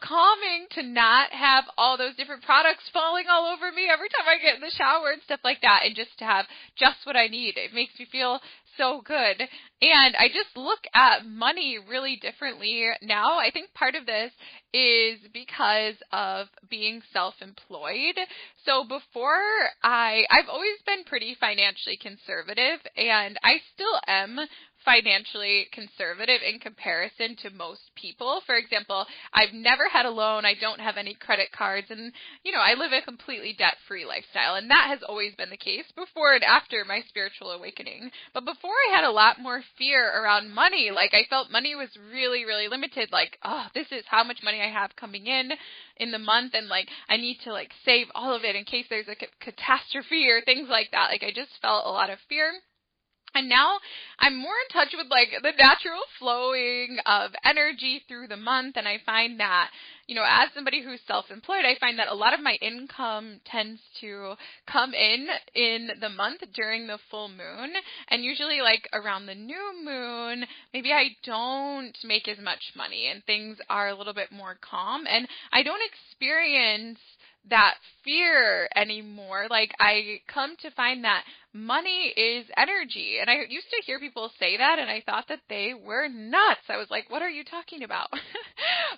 calming to not have all those different products falling all over me every time I get in the shower and stuff like that, and just to have just what I need. It makes me feel so good. And I just look at money really differently now. I think part of this is because of being self-employed. So before, I've always been pretty financially conservative, and I still am financially conservative in comparison to most people. For example, I've never had a loan. I don't have any credit cards, and I live a completely debt-free lifestyle, and that has always been the case before and after my spiritual awakening. But before, I had a lot more fear around money. Like, I felt money was really, really limited. Like, oh, this is how much money I have coming in the month, and like I need to like save all of it in case there's a catastrophe or things like that. Like, I just felt a lot of fear. And now I'm more in touch with like the natural flowing of energy through the month, and I find that, as somebody who's self-employed, I find that a lot of my income tends to come in the month during the full moon, and usually like around the new moon, maybe I don't make as much money and things are a little bit more calm, and I don't experience that fear anymore. Like, I come to find that money is energy. And I used to hear people say that, and I thought that they were nuts. I was like, what are you talking about?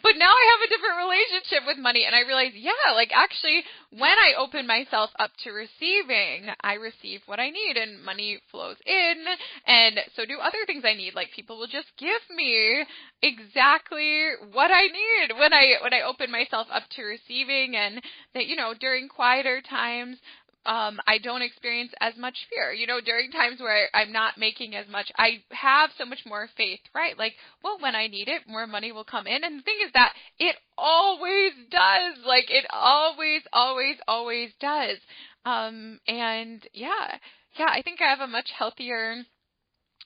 But now I have a different relationship with money, and I realize, yeah, like actually when I open myself up to receiving, I receive what I need, and money flows in, and so do other things I need. Like, people will just give me exactly what I need when I open myself up to receiving, and that, during quieter times, I don't experience as much fear. During times where I'm not making as much, I have so much more faith, right? Like, well, when I need it, more money will come in. And the thing is that it always does. Like, it always, always, always does. And yeah, I think I have a much healthier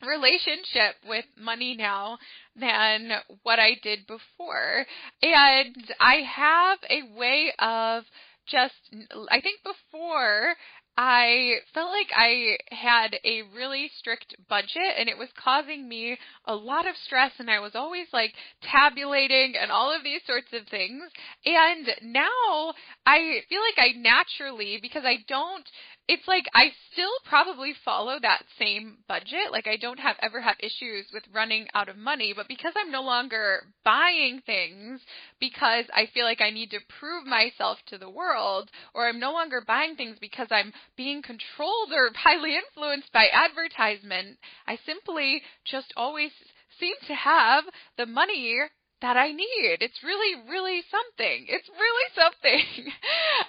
relationship with money now than what I did before. And I have a way of I think before I felt like I had a really strict budget and it was causing me a lot of stress, and I was always like tabulating and all of these sorts of things. And now I feel like I naturally, because I don't, it's like I still probably follow that same budget. Like I don't ever have issues with running out of money, but because I'm no longer buying things because I feel like I need to prove myself to the world, or I'm no longer buying things because I'm being controlled or highly influenced by advertisement, I simply just always seem to have the money that I need. It's really, really something. It's really something.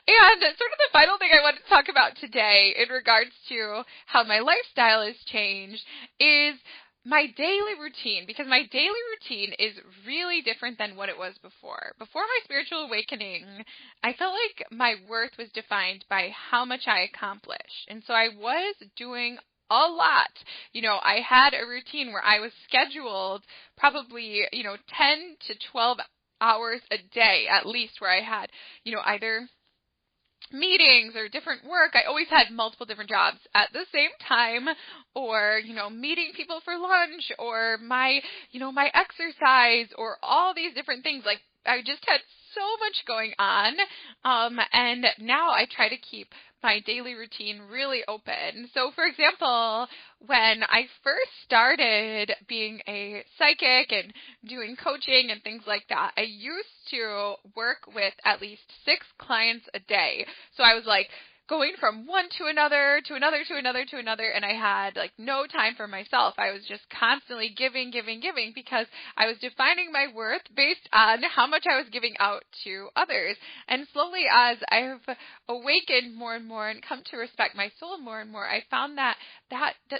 And sort of the final thing I want to talk about today in regards to how my lifestyle has changed is my daily routine, because my daily routine is really different than what it was before. Before my spiritual awakening, I felt like my worth was defined by how much I accomplished. And so I was doing a lot. I had a routine where I was scheduled probably, 10 to 12 hours a day at least, where I had, either meetings or different work. I always had multiple different jobs at the same time, or, meeting people for lunch, or my exercise, or all these different things. Like I just had so much going on. And now I try to keep my daily routine really open. So for example, when I first started being a psychic and doing coaching and things like that, I used to work with at least 6 clients a day. So I was like going from one to another, to another, to another, to another, and I had like no time for myself. I was just constantly giving, because I was defining my worth based on how much I was giving out to others. And slowly, as I've awakened more and more and come to respect my soul more and more, I found that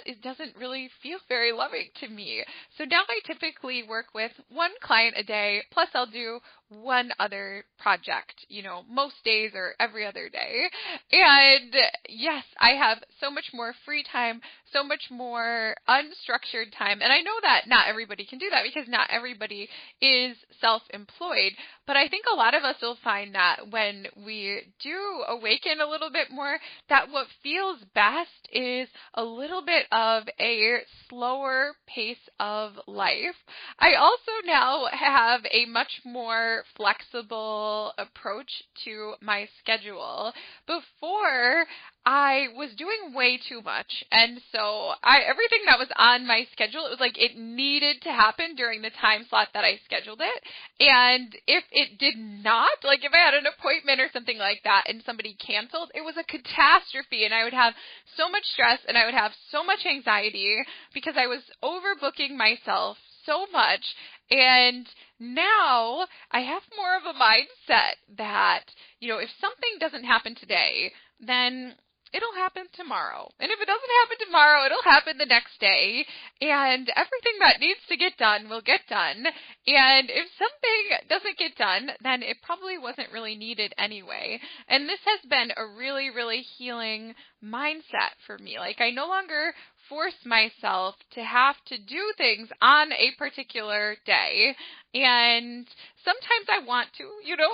it doesn't really feel very loving to me. So now I typically work with 1 client a day, plus I'll do one other project, most days or every other day. And yes, I have so much more free time, so much more unstructured time. And I know that not everybody can do that, because not everybody is self-employed. But I think a lot of us will find that when we do awaken a little bit more, that what feels best is a little bit of a slower pace of life. I also now have a much more flexible approach to my schedule. Before, I was doing way too much, and so everything that was on my schedule, it was like it needed to happen during the time slot that I scheduled it. And if it did not, like if I had an appointment or something like that and somebody canceled, it was a catastrophe, and I would have so much stress and I would have so much anxiety because I was overbooking myself so much. And now I have more of a mindset that, if something doesn't happen today, then it'll happen tomorrow. And if it doesn't happen tomorrow, it'll happen the next day. And everything that needs to get done will get done. And if something doesn't get done, then it probably wasn't really needed anyway. And this has been a really, really healing mindset for me. Like I no longer force myself to have to do things on a particular day. And sometimes I want to,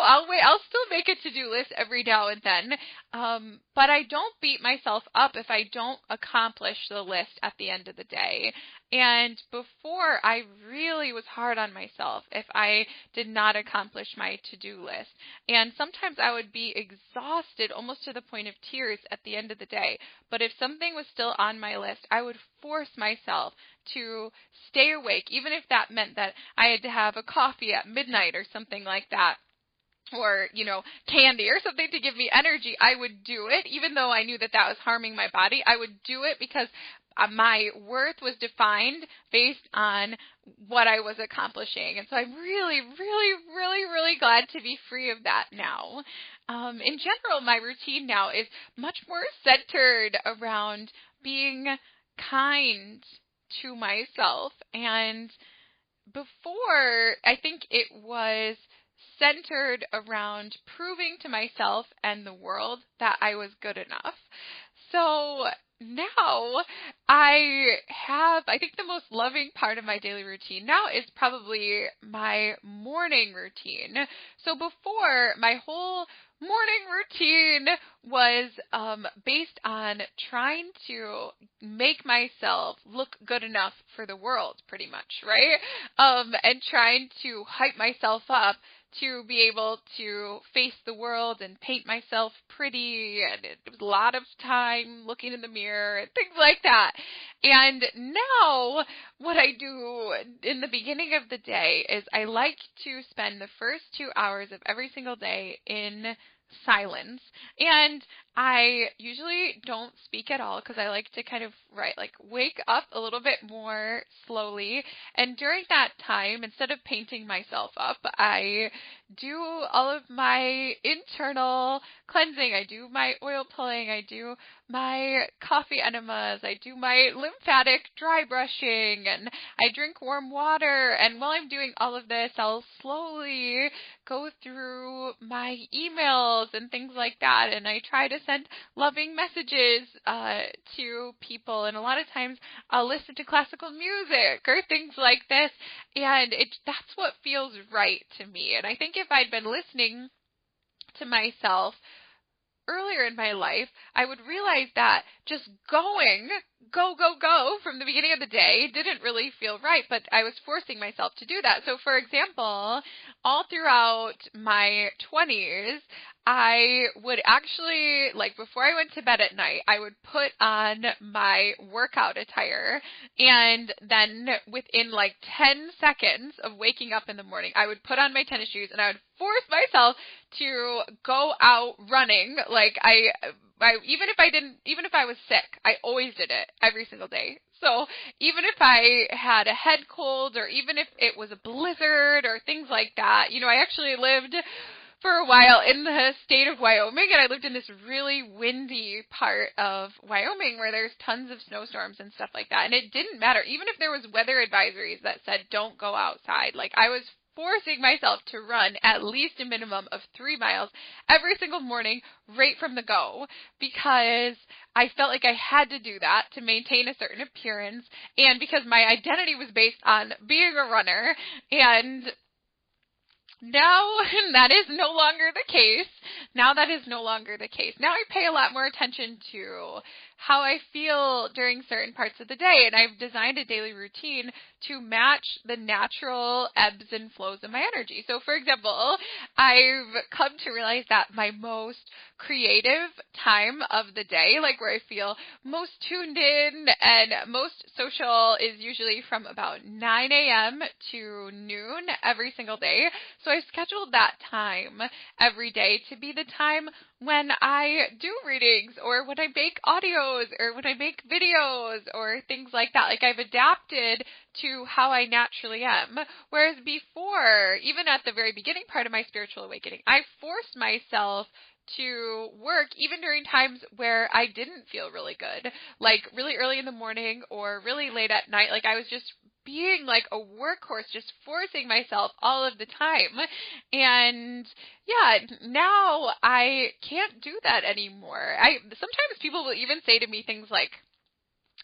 I'll still make a to-do list every now and then. But I don't beat myself up if I don't accomplish the list at the end of the day. And before, I really was hard on myself if I did not accomplish my to-do list. And sometimes I would be exhausted almost to the point of tears at the end of the day. But if something was still on my list, I would force myself to stay awake, even if that meant that I had to have a coffee at midnight or something like that, or, candy or something to give me energy. I would do it, even though I knew that was harming my body. I would do it because my worth was defined based on what I was accomplishing. And so I'm really, really, really, really glad to be free of that now. In general, my routine now is much more centered around being kind to myself. And before, I think it was centered around proving to myself and the world that I was good enough. So now I think the most loving part of my daily routine now is probably my morning routine. So before, my whole morning routine was based on trying to make myself look good enough for the world, pretty much, right? And trying to hype myself up to be able to face the world and paint myself pretty, and it was a lot of time looking in the mirror and things like that. And now what I do in the beginning of the day is I like to spend the first 2 hours of every single day in silence, and I usually don't speak at all because I like to kind of wake up a little bit more slowly. And during that time, instead of painting myself up, I do all of my internal cleansing. I do my oil pulling. I do my coffee enemas. I do my lymphatic dry brushing, and I drink warm water. And while I'm doing all of this, I'll slowly go through my emails and things like that, and I try to send loving messages to people, and a lot of times I'll listen to classical music or things like this, and that's what feels right to me. And I think if I'd been listening to myself earlier in my life, I would realize that just go from the beginning of the day didn't really feel right, but I was forcing myself to do that. So for example, all throughout my 20s, I would actually, before I went to bed at night, I would put on my workout attire, and then within 10 seconds of waking up in the morning, I would put on my tennis shoes and I would force myself to go out running. Even if I was sick, I always did it every single day. So even if I had a head cold, or even if it was a blizzard or things like that, I actually lived for a while in the state of Wyoming, and I lived in this really windy part of Wyoming where there's tons of snowstorms and stuff like that, and it didn't matter. Even if there was weather advisories that said don't go outside, I was forcing myself to run at least a minimum of 3 miles every single morning right from the go, because I felt like I had to do that to maintain a certain appearance, and because my identity was based on being a runner. And now that is no longer the case. Now I pay a lot more attention to how I feel during certain parts of the day, and I've designed a daily routine to match the natural ebbs and flows of my energy. So for example, I've come to realize that my most creative time of the day, where I feel most tuned in and most social, is usually from about 9 a.m. to noon every single day. So I've scheduled that time every day to be the time when I do readings, or when I make audios, or when I make videos, or things like that. I've adapted to how I naturally am. Whereas before, even at the very beginning part of my spiritual awakening, I forced myself to work even during times where I didn't feel really good, really early in the morning or really late at night. I was just being a workhorse, just forcing myself all of the time. And yeah, now I can't do that anymore. Sometimes people will even say to me things like,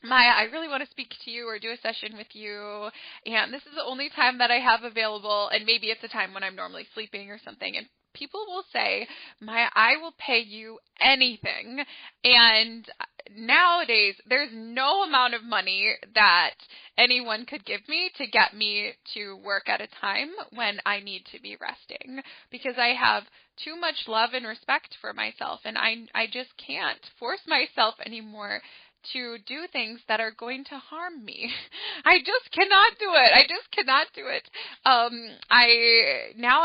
Maya, I really want to speak to you or do a session with you, and this is the only time that I have available, and maybe it's a time when I'm normally sleeping or something, and people will say, Maya, I will pay you anything. And nowadays, there's no amount of money that anyone could give me to get me to work at a time when I need to be resting, because I have too much love and respect for myself, and I just can't force myself anymore to do things that are going to harm me. I just cannot do it. I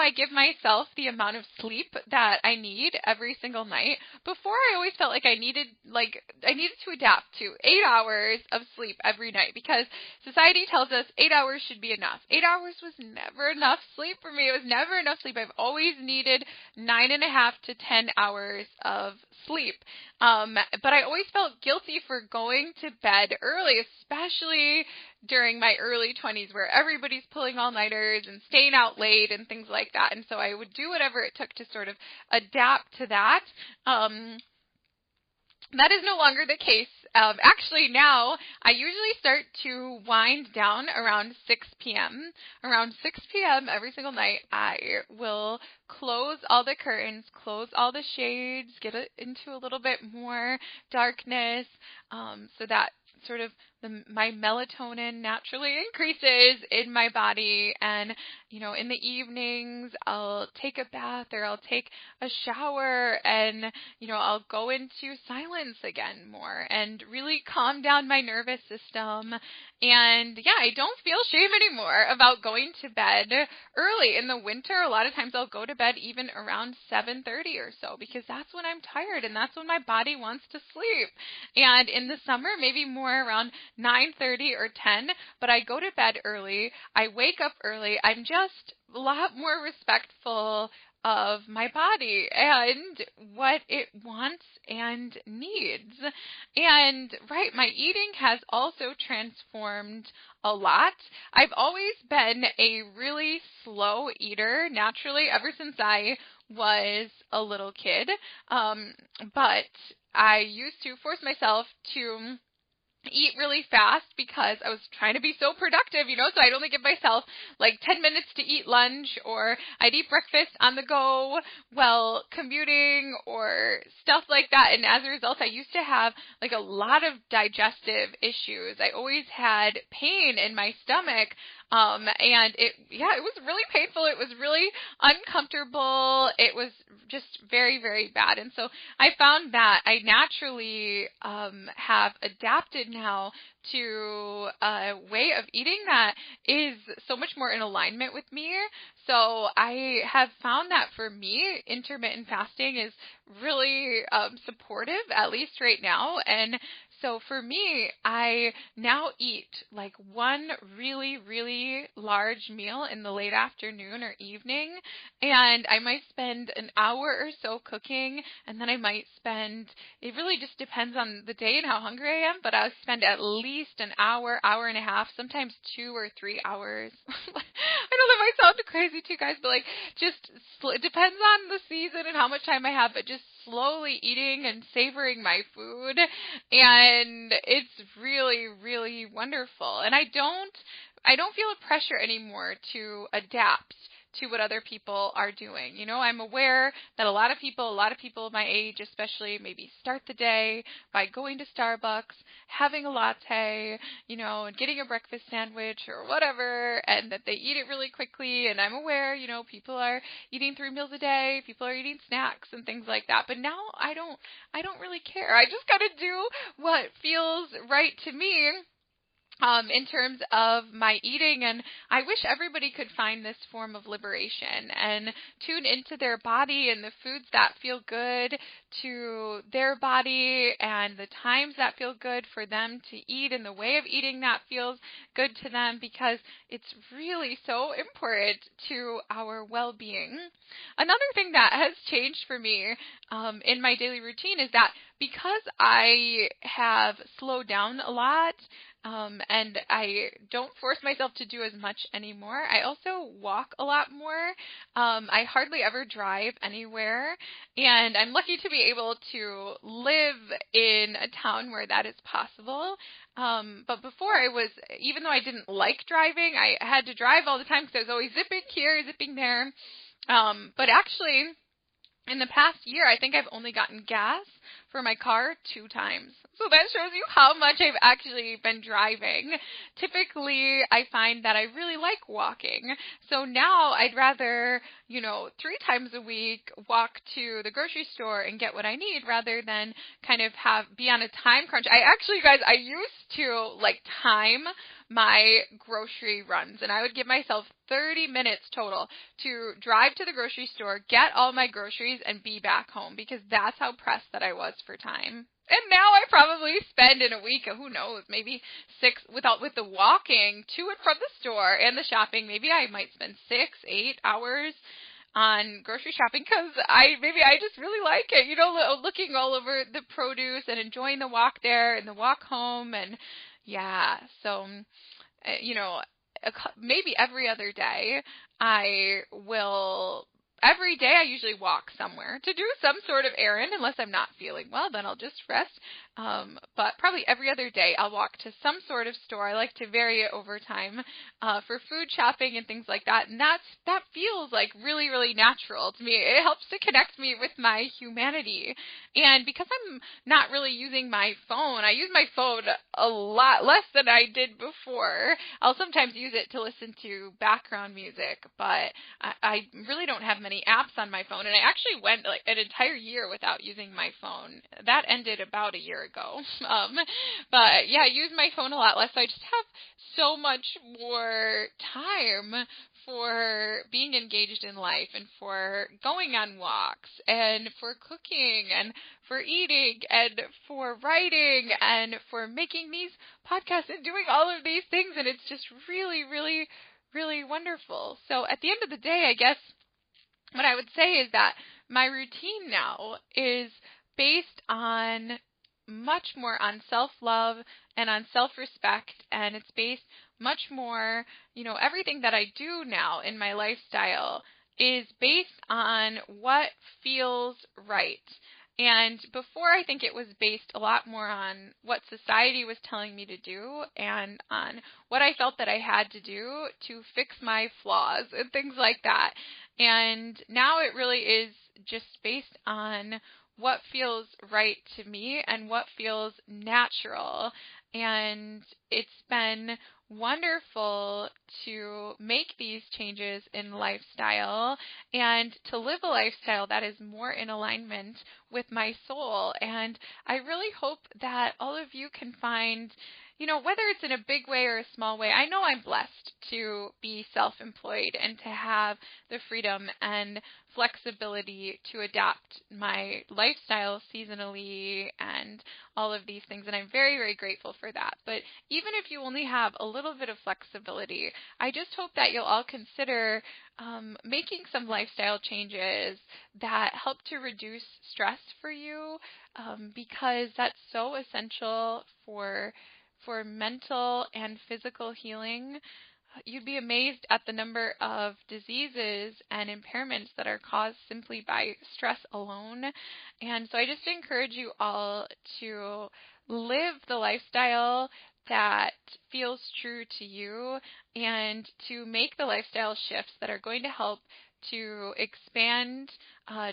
give myself the amount of sleep that I need every single night. Before, I always felt like I needed to adapt to 8 hours of sleep every night, because society tells us 8 hours should be enough. 8 hours was never enough sleep for me. It was never enough sleep. I've always needed 9.5 to 10 hours of sleep. But I always felt guilty for going to bed early, especially during my early 20s, where everybody's pulling all-nighters and staying out late and things like that. And so I would do whatever it took to sort of adapt to that. That is no longer the case actually now I usually start to wind down around 6 p.m. Around 6 p.m. every single night, I will close all the curtains, close all the shades, get it into a little bit more darkness, so that sort of my melatonin naturally increases in my body. And, in the evenings, I'll take a bath or I'll take a shower and, I'll go into silence again more and really calm down my nervous system. And yeah, I don't feel shame anymore about going to bed early. In the winter, a lot of times I'll go to bed even around 7:30 or so, because that's when I'm tired and that's when my body wants to sleep. And in the summer, maybe more around 9:30 or 10, but I go to bed early. I wake up early. I'm just a lot more respectful of my body and what it wants and needs. And right, my eating has also transformed a lot. I've always been a really slow eater naturally ever since I was a little kid. But I used to force myself to eat really fast because I was trying to be so productive, so I'd only give myself like 10 minutes to eat lunch, or I'd eat breakfast on the go while commuting or stuff like that. And as a result, I used to have like a lot of digestive issues. I always had pain in my stomach. And it was really painful. It was really uncomfortable. It was just very, very bad. And so I found that I naturally have adapted now to a way of eating that is so much more in alignment with me. So I have found that for me, intermittent fasting is really supportive, at least right now. And so for me, I now eat like one really, really large meal in the late afternoon or evening, and I might spend an hour or so cooking, and then I might spend, it really just depends on the day and how hungry I am, but I'll spend at least an hour, hour and a half, sometimes 2 or 3 hours. I know that might sound crazy to you guys, but it depends on the season and how much time I have, but just slowly eating and savoring my food, and it's really, really wonderful. And I don't feel a pressure anymore to adapt to what other people are doing. I'm aware that a lot of people my age especially maybe start the day by going to Starbucks, having a latte, and getting a breakfast sandwich or whatever, and that they eat it really quickly. And I'm aware, people are eating 3 meals a day, people are eating snacks and things like that. But now I don't really care. I just gotta do what feels right to me. In terms of my eating, and I wish everybody could find this form of liberation and tune into their body and the foods that feel good to their body and the times that feel good for them to eat and the way of eating that feels good to them, because it's really so important to our well-being. Another thing that has changed for me in my daily routine is that because I have slowed down a lot, and I don't force myself to do as much anymore, I also walk a lot more. I hardly ever drive anywhere, and I'm lucky to be able to live in a town where that is possible. But before even though I didn't like driving, I had to drive all the time because I was always zipping here, zipping there. But actually, in the past year, I think I've only gotten gas for my car 2 times. So that shows you how much I've actually been driving. Typically, I find that I really like walking. So now I'd rather, 3 times a week walk to the grocery store and get what I need rather than kind of be on a time crunch. I used to time my grocery runs, and I would give myself 30 minutes total to drive to the grocery store, get all my groceries, and be back home, because that's how pressed that I was for time. And now I probably spend in a week, who knows, maybe 6 with the walking to and from the store and the shopping. Maybe I might spend 6, 8 hours on grocery shopping because I just really like it, looking all over the produce and enjoying the walk there and the walk home. And yeah, so maybe every other day I will every day I usually walk somewhere to do some sort of errand, unless I'm not feeling well, then I'll just rest. But probably every other day I'll walk to some sort of store. I like to vary it over time for food shopping and things like that. And that feels like really, really natural to me. It helps to connect me with my humanity. And because I'm not really using my phone, I use my phone a lot less than I did before. I'll sometimes use it to listen to background music, but I really don't have many apps on my phone. And I actually went like an entire year without using my phone. That ended about a year ago. But yeah, I use my phone a lot less. So I just have so much more time for being engaged in life and for going on walks and for cooking and for eating and for writing and for making these podcasts and doing all of these things. And it's just really, really, really wonderful. So at the end of the day, I guess what I would say is that my routine now is based on much more on self-love and on self-respect, and it's based much more, everything that I do now in my lifestyle is based on what feels right. And before, I think it was based a lot more on what society was telling me to do and on what I felt that I had to do to fix my flaws and things like that. And now it really is just based on what feels right to me and what feels natural. And it's been wonderful to make these changes in lifestyle and to live a lifestyle that is more in alignment with my soul. And I really hope that all of you can find, whether it's in a big way or a small way, I know I'm blessed to be self-employed and to have the freedom and flexibility to adapt my lifestyle seasonally and all of these things. And I'm very, very grateful for that. But even if you only have a little bit of flexibility, I just hope that you'll all consider making some lifestyle changes that help to reduce stress for you, because that's so essential for mental and physical healing. You'd be amazed at the number of diseases and impairments that are caused simply by stress alone. And so I just encourage you all to live the lifestyle that feels true to you and to make the lifestyle shifts that are going to help to expand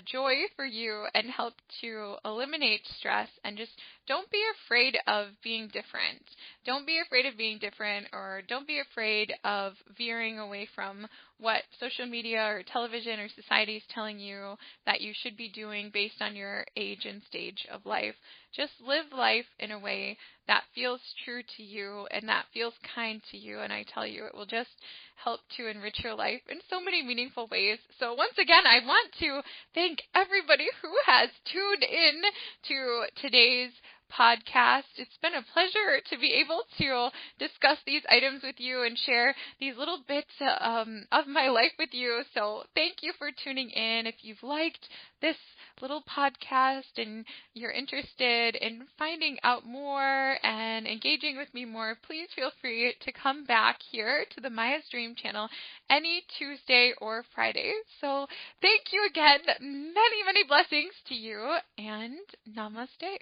joy for you and help to eliminate stress. And just don't be afraid of being different. Don't be afraid of being different, or don't be afraid of veering away from what social media or television or society is telling you that you should be doing based on your age and stage of life. Just live life in a way that feels true to you and that feels kind to you. And I tell you, it will just help to enrich your life in so many meaningful ways. So once again, I want to thank everybody who has tuned in to today's podcast. It's been a pleasure to be able to discuss these items with you and share these little bits of my life with you. So thank you for tuning in. If you've liked this little podcast and you're interested in finding out more and engaging with me more, please feel free to come back here to the Maya's Dream channel any Tuesday or Friday. So thank you again. Many, many blessings to you, and namaste.